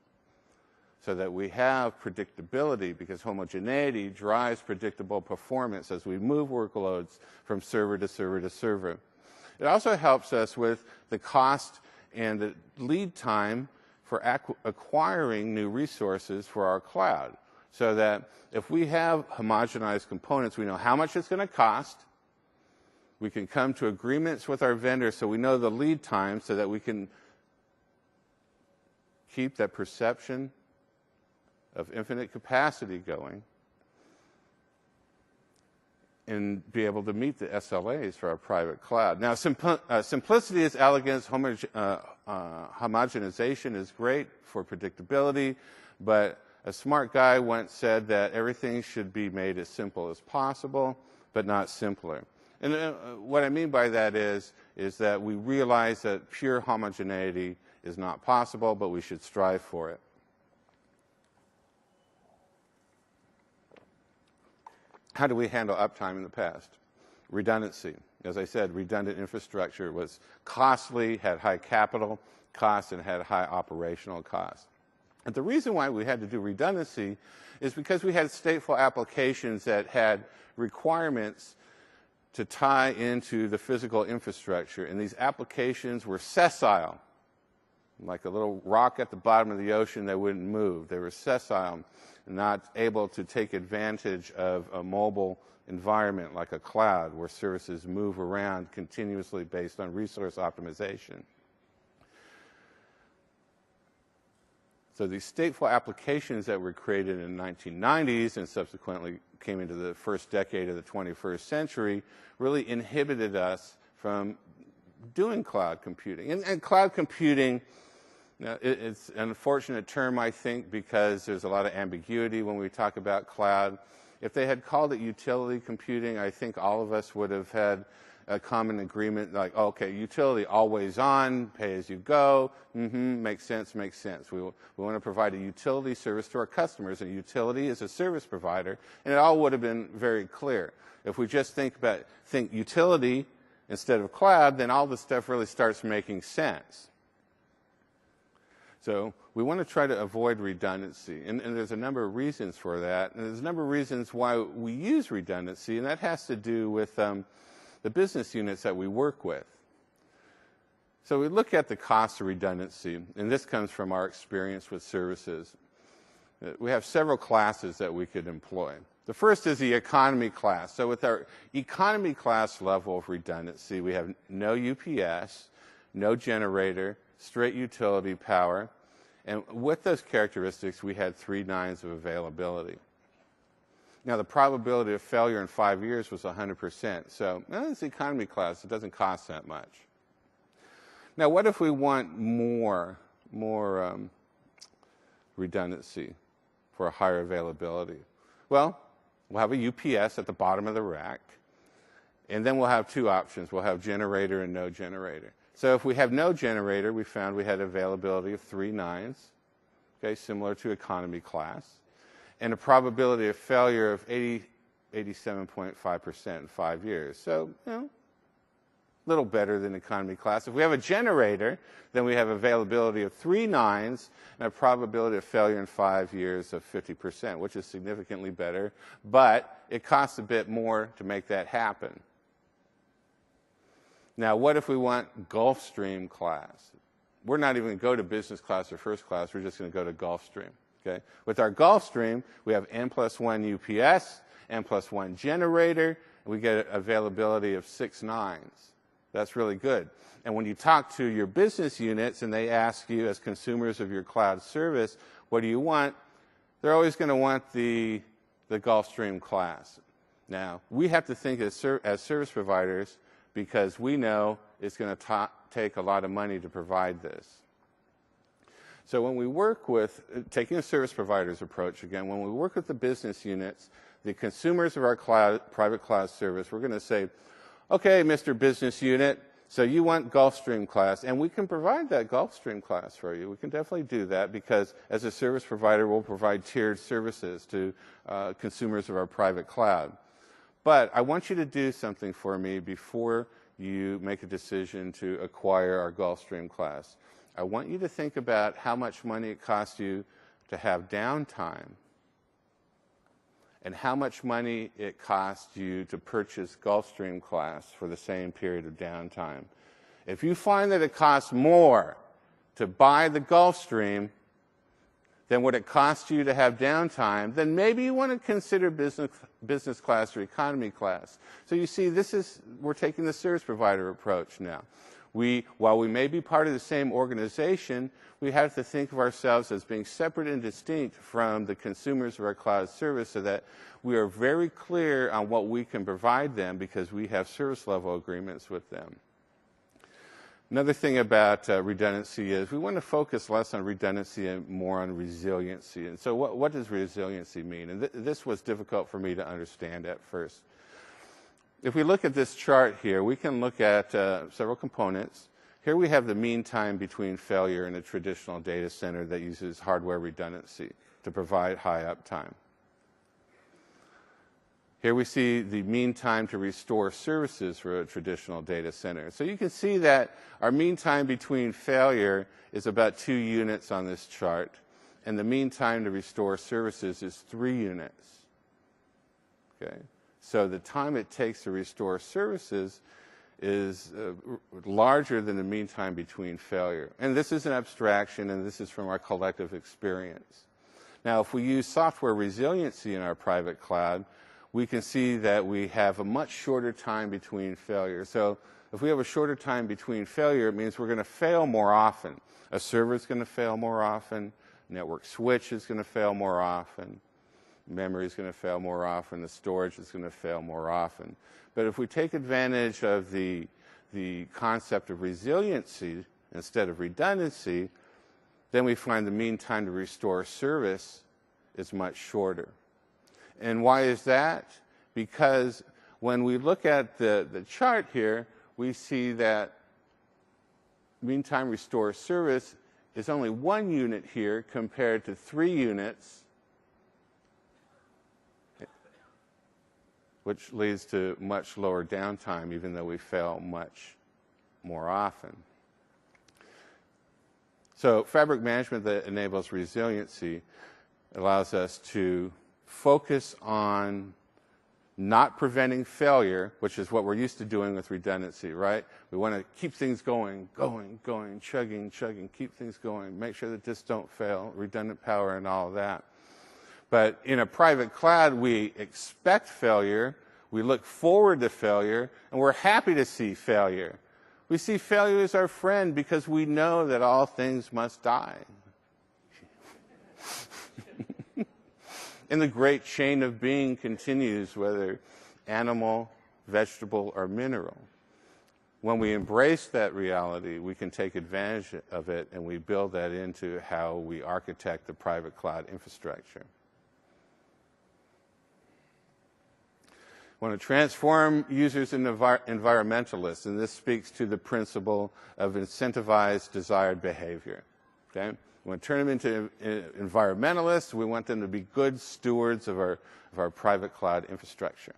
so that we have predictability, because homogeneity drives predictable performance as we move workloads from server to server to server. It also helps us with the cost and the lead time for acquiring new resources for our cloud, so that if we have homogenized components, we know how much it's going to cost. We can come to agreements with our vendors so we know the lead time so that we can keep that perception of infinite capacity going and be able to meet the SLAs for our private cloud. Now, simplicity is elegance. Homogenization is great for predictability, but a smart guy once said that everything should be made as simple as possible, but not simpler. And what I mean by that is that we realize that pure homogeneity is not possible, but we should strive for it. How do we handle uptime in the past? Redundancy. As I said, redundant infrastructure was costly, had high capital costs, and had high operational costs. And the reason why we had to do redundancy is because we had stateful applications that had requirements to tie into the physical infrastructure. And these applications were sessile, like a little rock at the bottom of the ocean that wouldn't move. They were sessile, not able to take advantage of a mobile environment like a cloud where services move around continuously based on resource optimization. So these stateful applications that were created in the 1990s and subsequently came into the first decade of the 21st century really inhibited us from doing cloud computing. And cloud computing, it's an unfortunate term, I think, because there's a lot of ambiguity when we talk about cloud. If they had called it utility computing, I think all of us would have had a common agreement like, okay, utility always on, pay as you go, makes sense, makes sense. We want to provide a utility service to our customers, and utility is a service provider, and it all would have been very clear. If we just think utility instead of cloud, then all this stuff really starts making sense. So we want to try to avoid redundancy, and there's a number of reasons for that, and there's a number of reasons why we use redundancy, and that has to do with the business units that we work with. So we look at the cost of redundancy, and this comes from our experience with services. We have several classes that we could employ. The first is the economy class. So with our economy class level of redundancy, we have no UPS, no generator, straight utility power, and with those characteristics, we had 3 nines of availability. Now, the probability of failure in 5 years was 100%. So, it's the economy class. It doesn't cost that much. Now, what if we want more redundancy for a higher availability? Well, we'll have a UPS at the bottom of the rack, and then we'll have 2 options. We'll have generator and no generator. So if we have no generator, we found we had availability of 3 nines, okay, similar to economy class, and a probability of failure of 87.5% in 5 years. So, a little better than economy class. If we have a generator, then we have availability of 3 nines and a probability of failure in 5 years of 50%, which is significantly better, but it costs a bit more to make that happen. Now, what if we want Gulfstream class? We're not even going to go to business class or first class. We're just going to go to Gulfstream. Okay? With our Gulfstream, we have N+1 UPS, N+1 generator, and we get availability of 6 nines. That's really good. And when you talk to your business units and they ask you as consumers of your cloud service, what do you want? They're always going to want the Gulfstream class. Now, we have to think as service providers because we know it's going to take a lot of money to provide this. So when we work with, taking a service provider's approach again, when we work with the business units, the consumers of our private cloud service, we're going to say, okay, Mr. Business Unit, so you want Gulfstream class, and we can provide that Gulfstream class for you. We can definitely do that because as a service provider, we'll provide tiered services to consumers of our private cloud. But I want you to do something for me before you make a decision to acquire our Gulfstream class. I want you to think about how much money it costs you to have downtime and how much money it costs you to purchase Gulfstream class for the same period of downtime. If you find that it costs more to buy the Gulfstream than what it costs you to have downtime, then maybe you want to consider business class or economy class. So you see, we're taking the service provider approach now. While we may be part of the same organization, we have to think of ourselves as being separate and distinct from the consumers of our cloud service so that we are very clear on what we can provide them because we have service level agreements with them. Another thing about redundancy is we want to focus less on redundancy and more on resiliency. And so what does resiliency mean? And this was difficult for me to understand at first. If we look at this chart here, we can look at several components. Here we have the mean time between failure in a traditional data center that uses hardware redundancy to provide high uptime. Here we see the mean time to restore services for a traditional data center. So you can see that our mean time between failure is about 2 units on this chart, and the mean time to restore services is 3 units. Okay? So the time it takes to restore services is larger than the mean time between failure. And this is an abstraction, and this is from our collective experience. Now, if we use software resiliency in our private cloud, we can see that we have a much shorter time between failure. So if we have a shorter time between failure, it means we're going to fail more often. A server is going to fail more often. Network switch is going to fail more often. Memory is going to fail more often. The storage is going to fail more often. But if we take advantage of the concept of resiliency instead of redundancy, then we find the mean time to restore service is much shorter. And why is that? Because when we look at the chart here, we see that mean time restore service is only 1 unit here compared to 3 units, which leads to much lower downtime, even though we fail much more often. So fabric management that enables resiliency allows us to focus on not preventing failure, which is what we're used to doing with redundancy, right? We want to keep things going, chugging, keep things going, make sure that disks don't fail, redundant power and all of that. But in a private cloud, we expect failure, we look forward to failure, and we're happy to see failure. We see failure as our friend because we know that all things must die. And the great chain of being continues, whether animal, vegetable, or mineral. When we embrace that reality, we can take advantage of it, and we build that into how we architect the private cloud infrastructure. We want to transform users into environmentalists, and this speaks to the principle of incentivized desired behavior. Okay? We want to turn them into environmentalists. We want them to be good stewards of our private cloud infrastructure.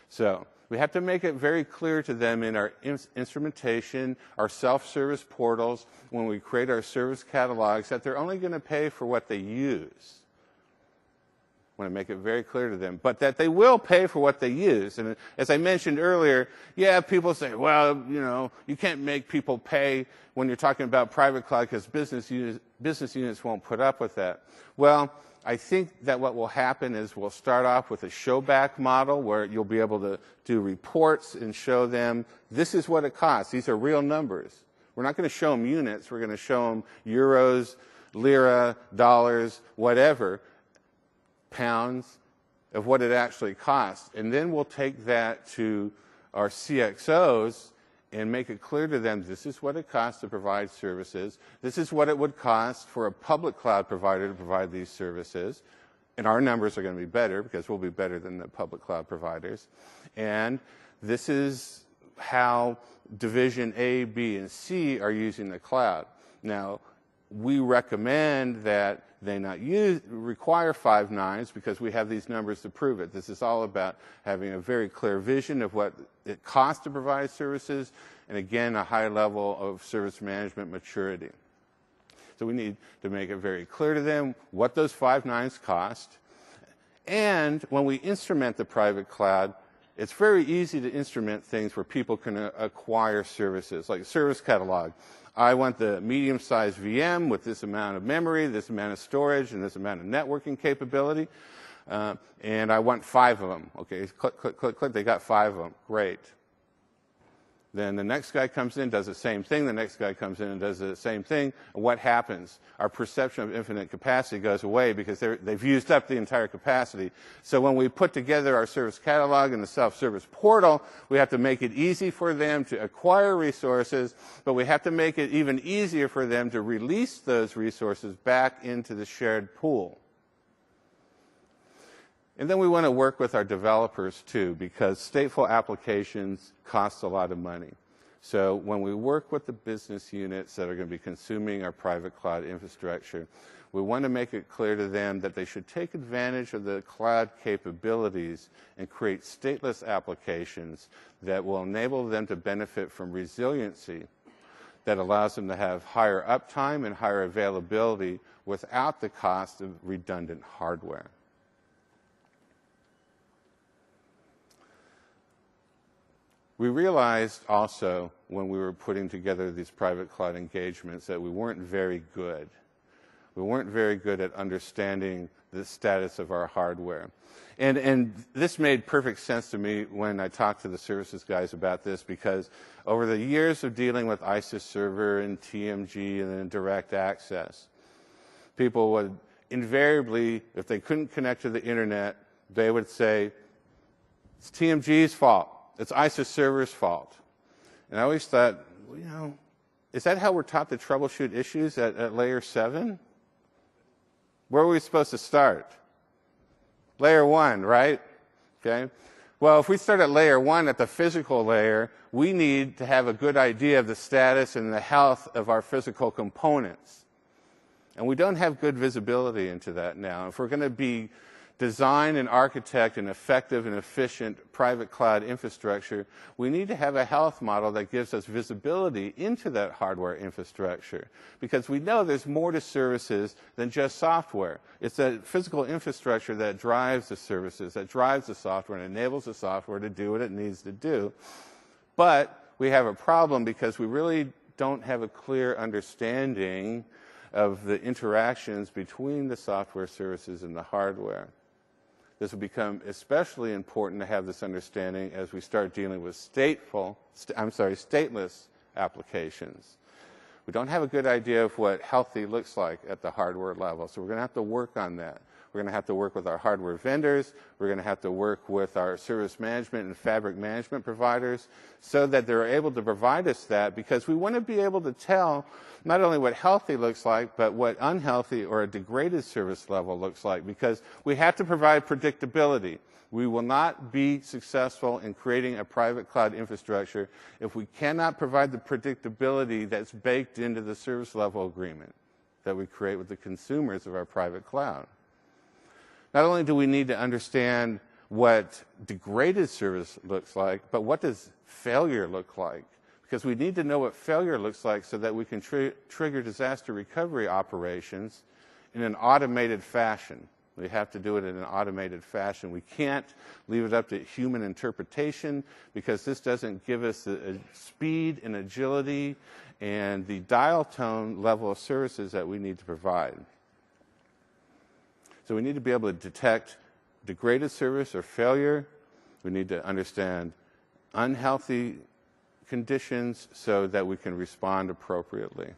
So we have to make it very clear to them in our instrumentation, our self-service portals, when we create our service catalogs, that they're only going to pay for what they use. I want to make it very clear to them, but that they will pay for what they use. And as I mentioned earlier, yeah, people say, well, you know, you can't make people pay when you're talking about private cloud because business units won't put up with that. Well, I think that what will happen is we'll start off with a showback model where you'll be able to do reports and show them this is what it costs. These are real numbers. We're not going to show them units. We're going to show them euros, lira, dollars, whatever, pounds of what it actually costs. And then we'll take that to our CXOs and make it clear to them this is what it costs to provide services. This is what it would cost for a public cloud provider to provide these services. And our numbers are going to be better because we'll be better than the public cloud providers. And this is how division A, B, and C are using the cloud. Now, we recommend that they not require 5 nines because we have these numbers to prove it. This is all about having a very clear vision of what it costs to provide services, and again, a high level of service management maturity. So we need to make it very clear to them what those 5 nines cost. And when we instrument the private cloud, it's very easy to instrument things where people can acquire services, like service catalog. I want the medium-sized VM with this amount of memory, this amount of storage, and this amount of networking capability, and I want 5 of them. Okay, click, click, click, click, they got 5 of them. Great. Then the next guy comes in, does the same thing. The next guy comes in and does the same thing. What happens? Our perception of infinite capacity goes away because they've used up the entire capacity. So when we put together our service catalog and the self-service portal, we have to make it easy for them to acquire resources, but we have to make it even easier for them to release those resources back into the shared pool. And then we want to work with our developers too, because stateful applications cost a lot of money. So when we work with the business units that are going to be consuming our private cloud infrastructure, we want to make it clear to them that they should take advantage of the cloud capabilities and create stateless applications that will enable them to benefit from resiliency that allows them to have higher uptime and higher availability without the cost of redundant hardware. We realized also when we were putting together these private cloud engagements that we weren't very good. We weren't very good at understanding the status of our hardware. And this made perfect sense to me when I talked to the services guys about this, because over the years of dealing with ISIS server and TMG and then direct access, people would invariably, if they couldn't connect to the internet, they would say, it's TMG's fault. It's ISIS server's fault. And I always thought, well, you know, is that how we're taught to troubleshoot issues at layer 7? Where are we supposed to start? Layer 1, right? Okay. Well, if we start at layer 1 at the physical layer, we need to have a good idea of the status and the health of our physical components. And we don't have good visibility into that now. If we're going to design and architect an effective and efficient private cloud infrastructure, we need to have a health model that gives us visibility into that hardware infrastructure, because we know there's more to services than just software. It's that physical infrastructure that drives the services, that drives the software and enables the software to do what it needs to do. But we have a problem because we really don't have a clear understanding of the interactions between the software services and the hardware. This will become especially important to have this understanding as we start dealing with stateless applications. We don't have a good idea of what healthy looks like at the hardware level, so we're going to have to work on that. We're going to have to work with our hardware vendors. We're going to have to work with our service management and fabric management providers so that they're able to provide us that, because we want to be able to tell not only what healthy looks like, but what unhealthy or a degraded service level looks like, because we have to provide predictability. We will not be successful in creating a private cloud infrastructure if we cannot provide the predictability that's baked into the service level agreement that we create with the consumers of our private cloud. Not only do we need to understand what degraded service looks like, but what does failure look like? Because we need to know what failure looks like so that we can trigger disaster recovery operations in an automated fashion. We have to do it in an automated fashion. We can't leave it up to human interpretation, because this doesn't give us the speed and agility and the dial tone level of services that we need to provide. So we need to be able to detect degraded service or failure. We need to understand unhealthy conditions so that we can respond appropriately.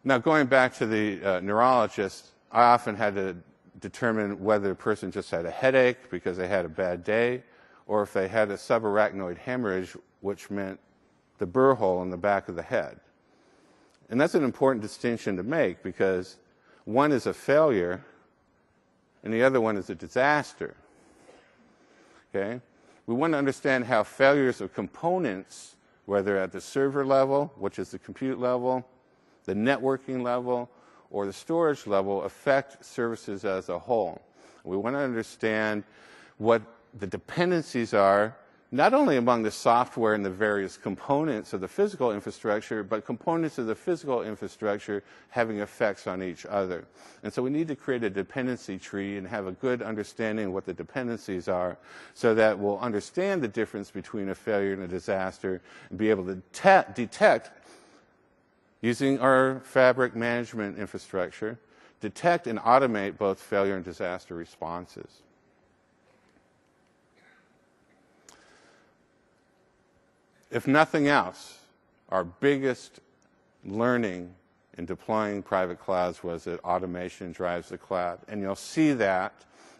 Now, going back to the neurologist, I often had to determine whether the person just had a headache because they had a bad day, or if they had a subarachnoid hemorrhage, which meant the burr hole in the back of the head. And that's an important distinction to make, because one is a failure and the other one is a disaster. Okay? We want to understand how failures of components, whether at the server level, which is the compute level, the networking level, or the storage level, affect services as a whole. We want to understand what the dependencies are, not only among the software and the various components of the physical infrastructure, but components of the physical infrastructure having effects on each other. And so we need to create a dependency tree and have a good understanding of what the dependencies are, so that we'll understand the difference between a failure and a disaster and be able to detect, using our fabric management infrastructure, detect and automate both failure and disaster responses. If nothing else, our biggest learning in deploying private clouds was that automation drives the cloud. And you'll see that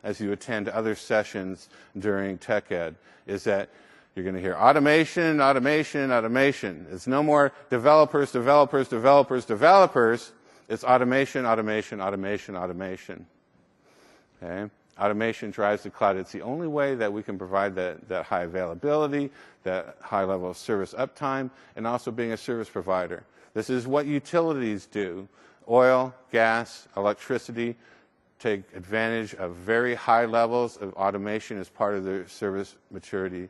as you attend other sessions during TechEd, is that you're going to hear automation, automation, automation. It's no more developers, developers, developers, developers. It's automation, automation, automation, automation. Okay? Automation drives the cloud. It's the only way that we can provide that high availability, that high level of service uptime, and also being a service provider. This is what utilities do. Oil, gas, electricity take advantage of very high levels of automation as part of their service maturity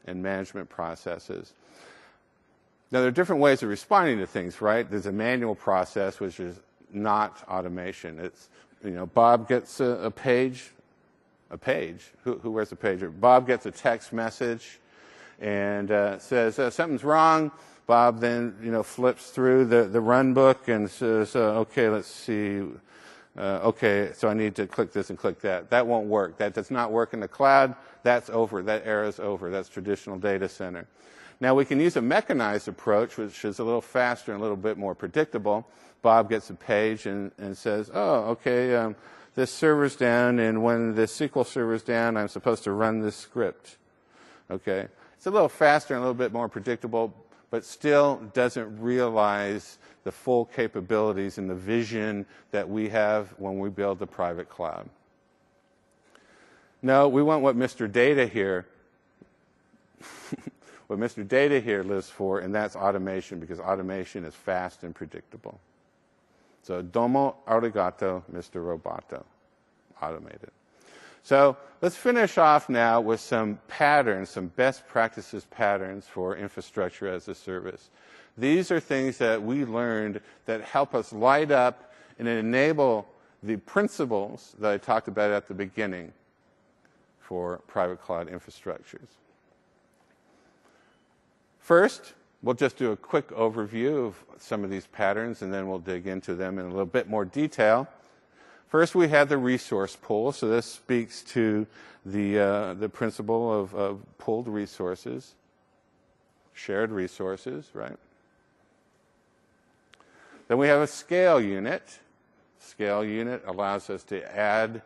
and management processes. Now, there are different ways of responding to things, right? There's a manual process, which is not automation. It's, Bob gets a page. Who wears a pager? Bob gets a text message and says, something's wrong. Bob then, flips through the run book and says, okay, let's see. Okay, so I need to click this and click that. That won't work. That does not work in the cloud. That's over. That era is over. That's traditional data center. Now, we can use a mechanized approach, which is a little faster and a little bit more predictable. Bob gets a page and says, oh, okay, this server's down, and when the SQL server's down, I'm supposed to run this script. Okay? It's a little faster and a little bit more predictable, but still doesn't realize the full capabilities and the vision that we have when we build the private cloud. No, we want what Mr. Data here, what Mr. Data here lives for, and that's automation, because automation is fast and predictable. So, domo arigato, Mr. Roboto, automated. So, let's finish off now with some patterns, some best practices patterns for infrastructure as a service. These are things that we learned that help us light up and enable the principles that I talked about at the beginning for private cloud infrastructures. First, we'll just do a quick overview of some of these patterns, and then we'll dig into them in a little bit more detail. First, we have the resource pool. So this speaks to the principle of pooled resources, shared resources, right? Then we have a scale unit. scale unit allows us to add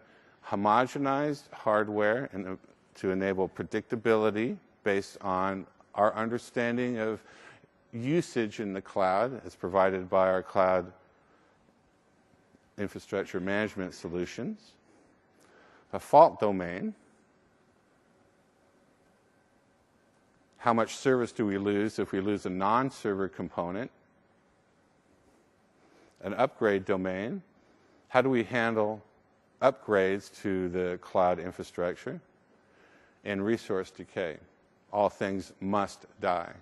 homogenized hardware and to enable predictability based on our understanding of usage in the cloud as provided by our cloud infrastructure management solutions. A fault domain. How much service do we lose if we lose a non-server component? An upgrade domain. How do we handle upgrades to the cloud infrastructure? And resource decay. All things must die.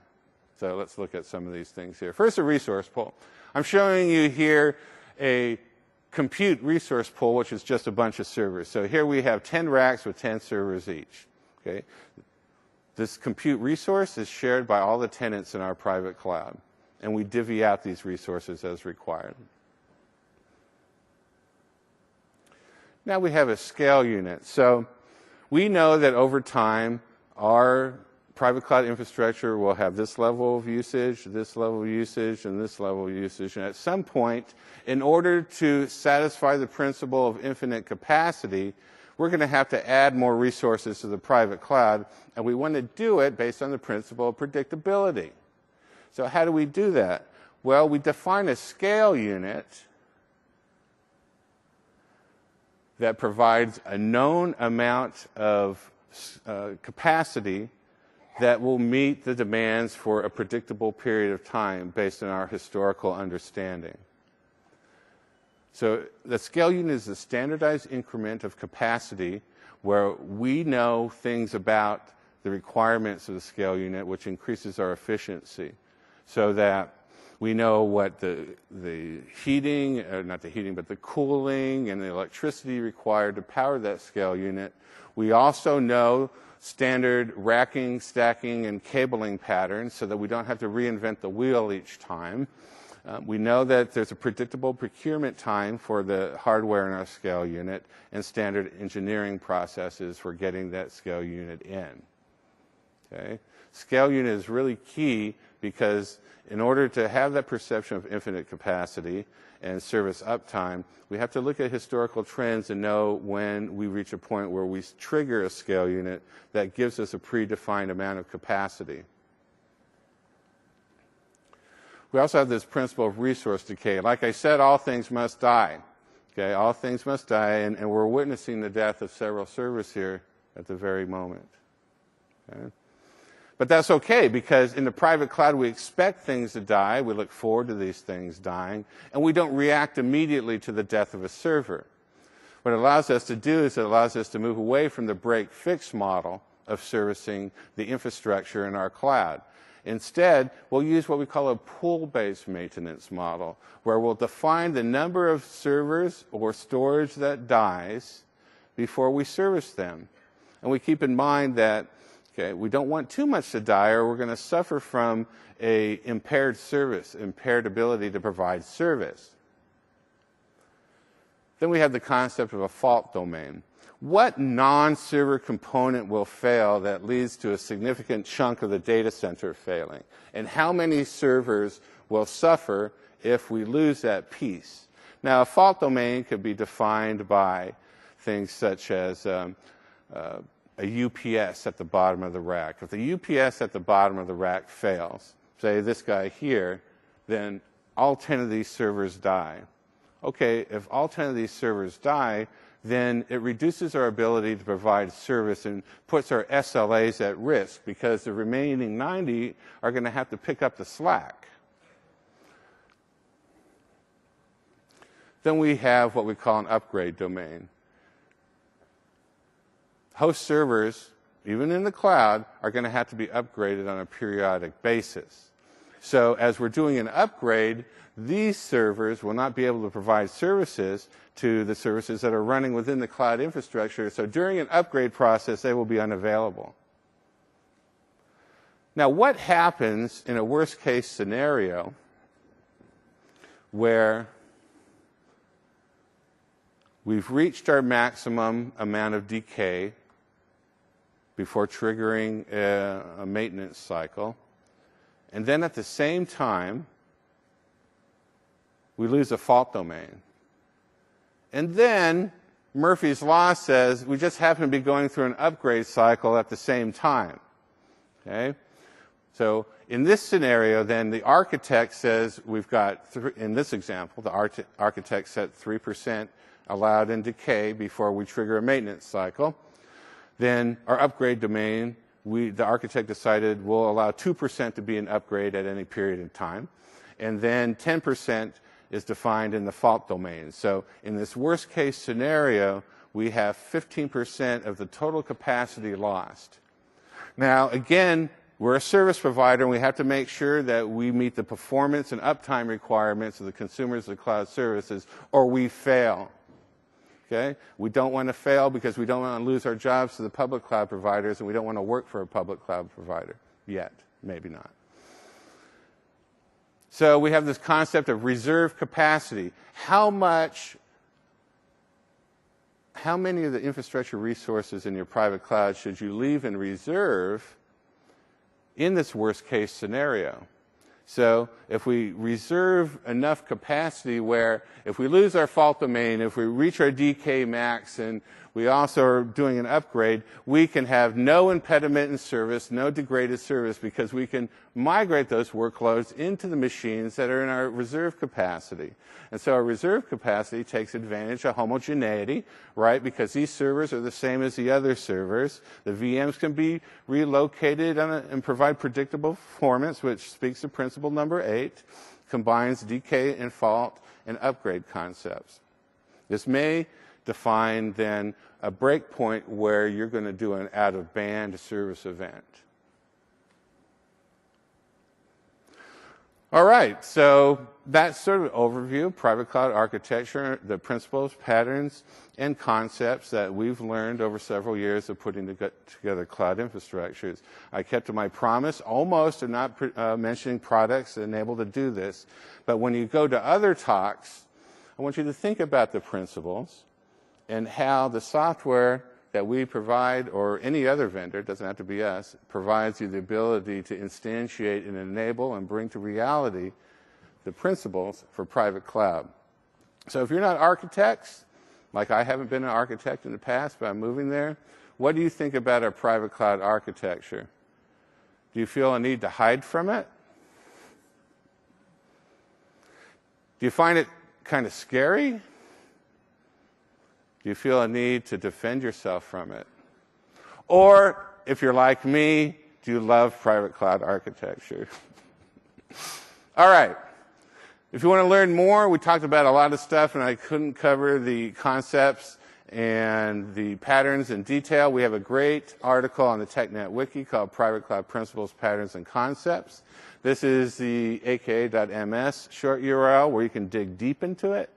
So let's look at some of these things here. First, a resource pool. I'm showing you here a compute resource pool, which is just a bunch of servers. So here we have 10 racks with 10 servers each. Okay? This compute resource is shared by all the tenants in our private cloud, and we divvy out these resources as required. Now we have a scale unit. So we know that over time, our private cloud infrastructure will have this level of usage, this level of usage, and this level of usage. And at some point, in order to satisfy the principle of infinite capacity, we're going to have to add more resources to the private cloud, and we want to do it based on the principle of predictability. So how do we do that? Well, we define a scale unit that provides a known amount of capacity that will meet the demands for a predictable period of time based on our historical understanding. So the scale unit is a standardized increment of capacity where we know things about the requirements of the scale unit, which increases our efficiency, so that we know what the heating, not the heating, but the cooling and the electricity required to power that scale unit. We also know standard racking, stacking, and cabling patterns so that we don't have to reinvent the wheel each time. We know that there's a predictable procurement time for the hardware in our scale unit and standard engineering processes for getting that scale unit in. Okay? Scale unit is really key because in order to have that perception of infinite capacity and service uptime, we have to look at historical trends and know when we reach a point where we trigger a scale unit that gives us a predefined amount of capacity. We also have this principle of resource decay. Like I said, all things must die. Okay, all things must die, and we're witnessing the death of several servers here at the very moment. Okay? But that's okay, because in the private cloud, we expect things to die. We look forward to these things dying, and we don't react immediately to the death of a server. What it allows us to do is it allows us to move away from the break-fix model of servicing the infrastructure in our cloud. Instead, we'll use what we call a pool-based maintenance model, where we'll define the number of servers or storage that dies before we service them. And we keep in mind that we don't want too much to die, or we're going to suffer from an impaired service, impaired ability to provide service. Then we have the concept of a fault domain. What non-server component will fail that leads to a significant chunk of the data center failing? And how many servers will suffer if we lose that piece? Now, a fault domain could be defined by things such as a UPS at the bottom of the rack. If the UPS at the bottom of the rack fails, say this guy here, then all 10 of these servers die. Okay, if all 10 of these servers die, then it reduces our ability to provide service and puts our SLAs at risk, because the remaining 90 are going to have to pick up the slack. Then we have what we call an upgrade domain. Host servers, even in the cloud, are going to have to be upgraded on a periodic basis. So as we're doing an upgrade, these servers will not be able to provide services to the services that are running within the cloud infrastructure. So during an upgrade process, they will be unavailable. Now, what happens in a worst-case scenario where we've reached our maximum amount of decay before triggering a maintenance cycle, and then at the same time, we lose a fault domain? And then Murphy's Law says we just happen to be going through an upgrade cycle at the same time. Okay? So in this scenario, then, the architect says we've got, in this example, the architect set 3% allowed in decay before we trigger a maintenance cycle. Then our upgrade domain, the architect decided we'll allow 2% to be an upgrade at any period of time. And then 10% is defined in the fault domain. So in this worst case scenario, we have 15% of the total capacity lost. Now, again, we're a service provider, and we have to make sure that we meet the performance and uptime requirements of the consumers of cloud services, or we fail. Okay? We don't want to fail because we don't want to lose our jobs to the public cloud providers, and we don't want to work for a public cloud provider yet. Maybe not. So we have this concept of reserve capacity. How many of the infrastructure resources in your private cloud should you leave in reserve in this worst case scenario? So if we reserve enough capacity where if we lose our fault domain, if we reach our DK max, and we also are doing an upgrade, we can have no impediment in service, no degraded service, because we can migrate those workloads into the machines that are in our reserve capacity. And so our reserve capacity takes advantage of homogeneity, right? Because these servers are the same as the other servers. The VMs can be relocated and provide predictable performance, which speaks to principle number 8, combines decay and fault and upgrade concepts. This may define then a breakpoint where you're going to do an out-of-band service event. All right, so that's sort of an overview, private cloud architecture, the principles, patterns, and concepts that we've learned over several years of putting together cloud infrastructures. I kept to my promise almost of not mentioning products enabled to do this, but when you go to other talks, I want you to think about the principles and how the software that we provide, or any other vendor, it doesn't have to be us, provides you the ability to instantiate and enable and bring to reality the principles for private cloud. So if you're not architects, like I haven't been an architect in the past, but I'm moving there, what do you think about our private cloud architecture? Do you feel a need to hide from it? Do you find it kind of scary? Do you feel a need to defend yourself from it? Or, if you're like me, do you love private cloud architecture? All right. If you want to learn more, we talked about a lot of stuff, and I couldn't cover the concepts and the patterns in detail. We have a great article on the TechNet Wiki called Private Cloud Principles, Patterns, and Concepts. This is the aka.ms short URL where you can dig deep into it.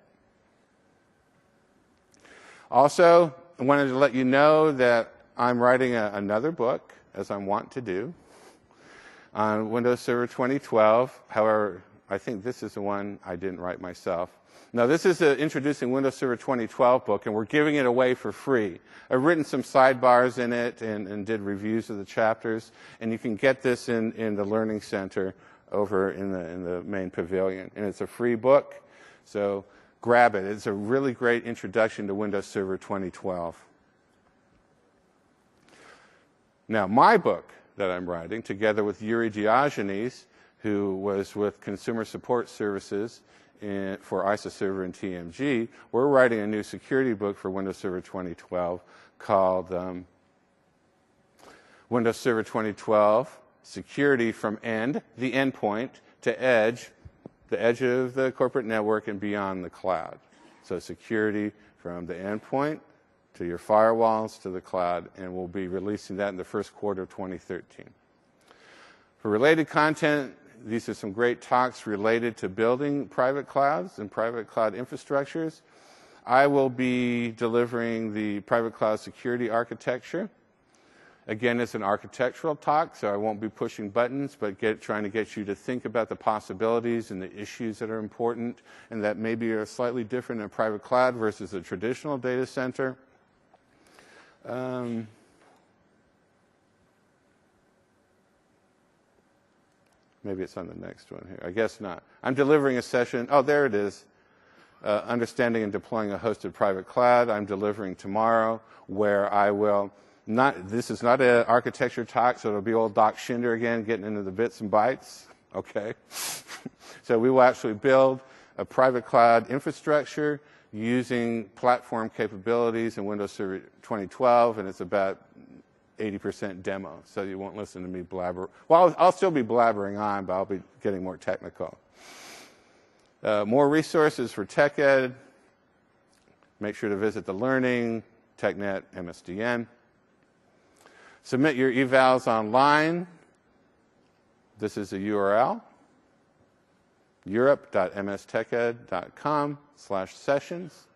Also, I wanted to let you know that I'm writing another book, as I'm wont to do, on Windows Server 2012. However, I think this is the one I didn't write myself. Now, this is an Introducing Windows Server 2012 book, and we're giving it away for free. I've written some sidebars in it and did reviews of the chapters, and you can get this in the Learning Center over in the main pavilion. And it's a free book, so grab it. It's a really great introduction to Windows Server 2012. Now, my book that I'm writing, together with Yuri Diogenes, who was with Consumer Support Services for ISA Server and TMG, we're writing a new security book for Windows Server 2012 called Windows Server 2012, Security from the Endpoint, to Edge, the edge of the corporate network and beyond the cloud. So security from the endpoint to your firewalls to the cloud, and we'll be releasing that in the first quarter of 2013. For related content, these are some great talks related to building private clouds and private cloud infrastructures. I will be delivering the private cloud security architecture. Again, it's an architectural talk, so I won't be pushing buttons, but trying to get you to think about the possibilities and the issues that are important and that maybe are slightly different in a private cloud versus a traditional data center. Maybe it's on the next one here. I guess not. I'm delivering a session. Oh, there it is. understanding and deploying a hosted private cloud, I'm delivering tomorrow, where I will not, this is not an architecture talk, so it'll be old Doc Schinder again, getting into the bits and bytes, okay? So we will actually build a private cloud infrastructure using platform capabilities in Windows Server 2012, and it's about 80% demo, so you won't listen to me blabber. Well, I'll still be blabbering on, but I'll be getting more technical. More resources for TechEd. Make sure to visit the Learning, TechNet, MSDN. Submit your evals online. This is a URL, europe.msteched.com/sessions.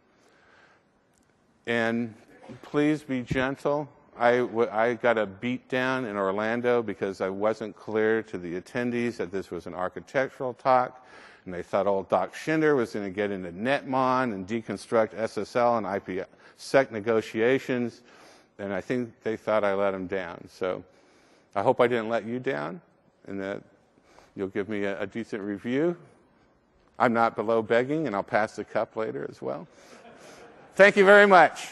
And please be gentle. I got a beat down in Orlando because I wasn't clear to the attendees that this was an architectural talk, and they thought old Doc Schinder was going to get into NetMon and deconstruct SSL and IPsec negotiations, and I think they thought I let them down. So I hope I didn't let you down, and that you'll give me a decent review. I'm not below begging, and I'll pass the cup later as well. Thank you very much.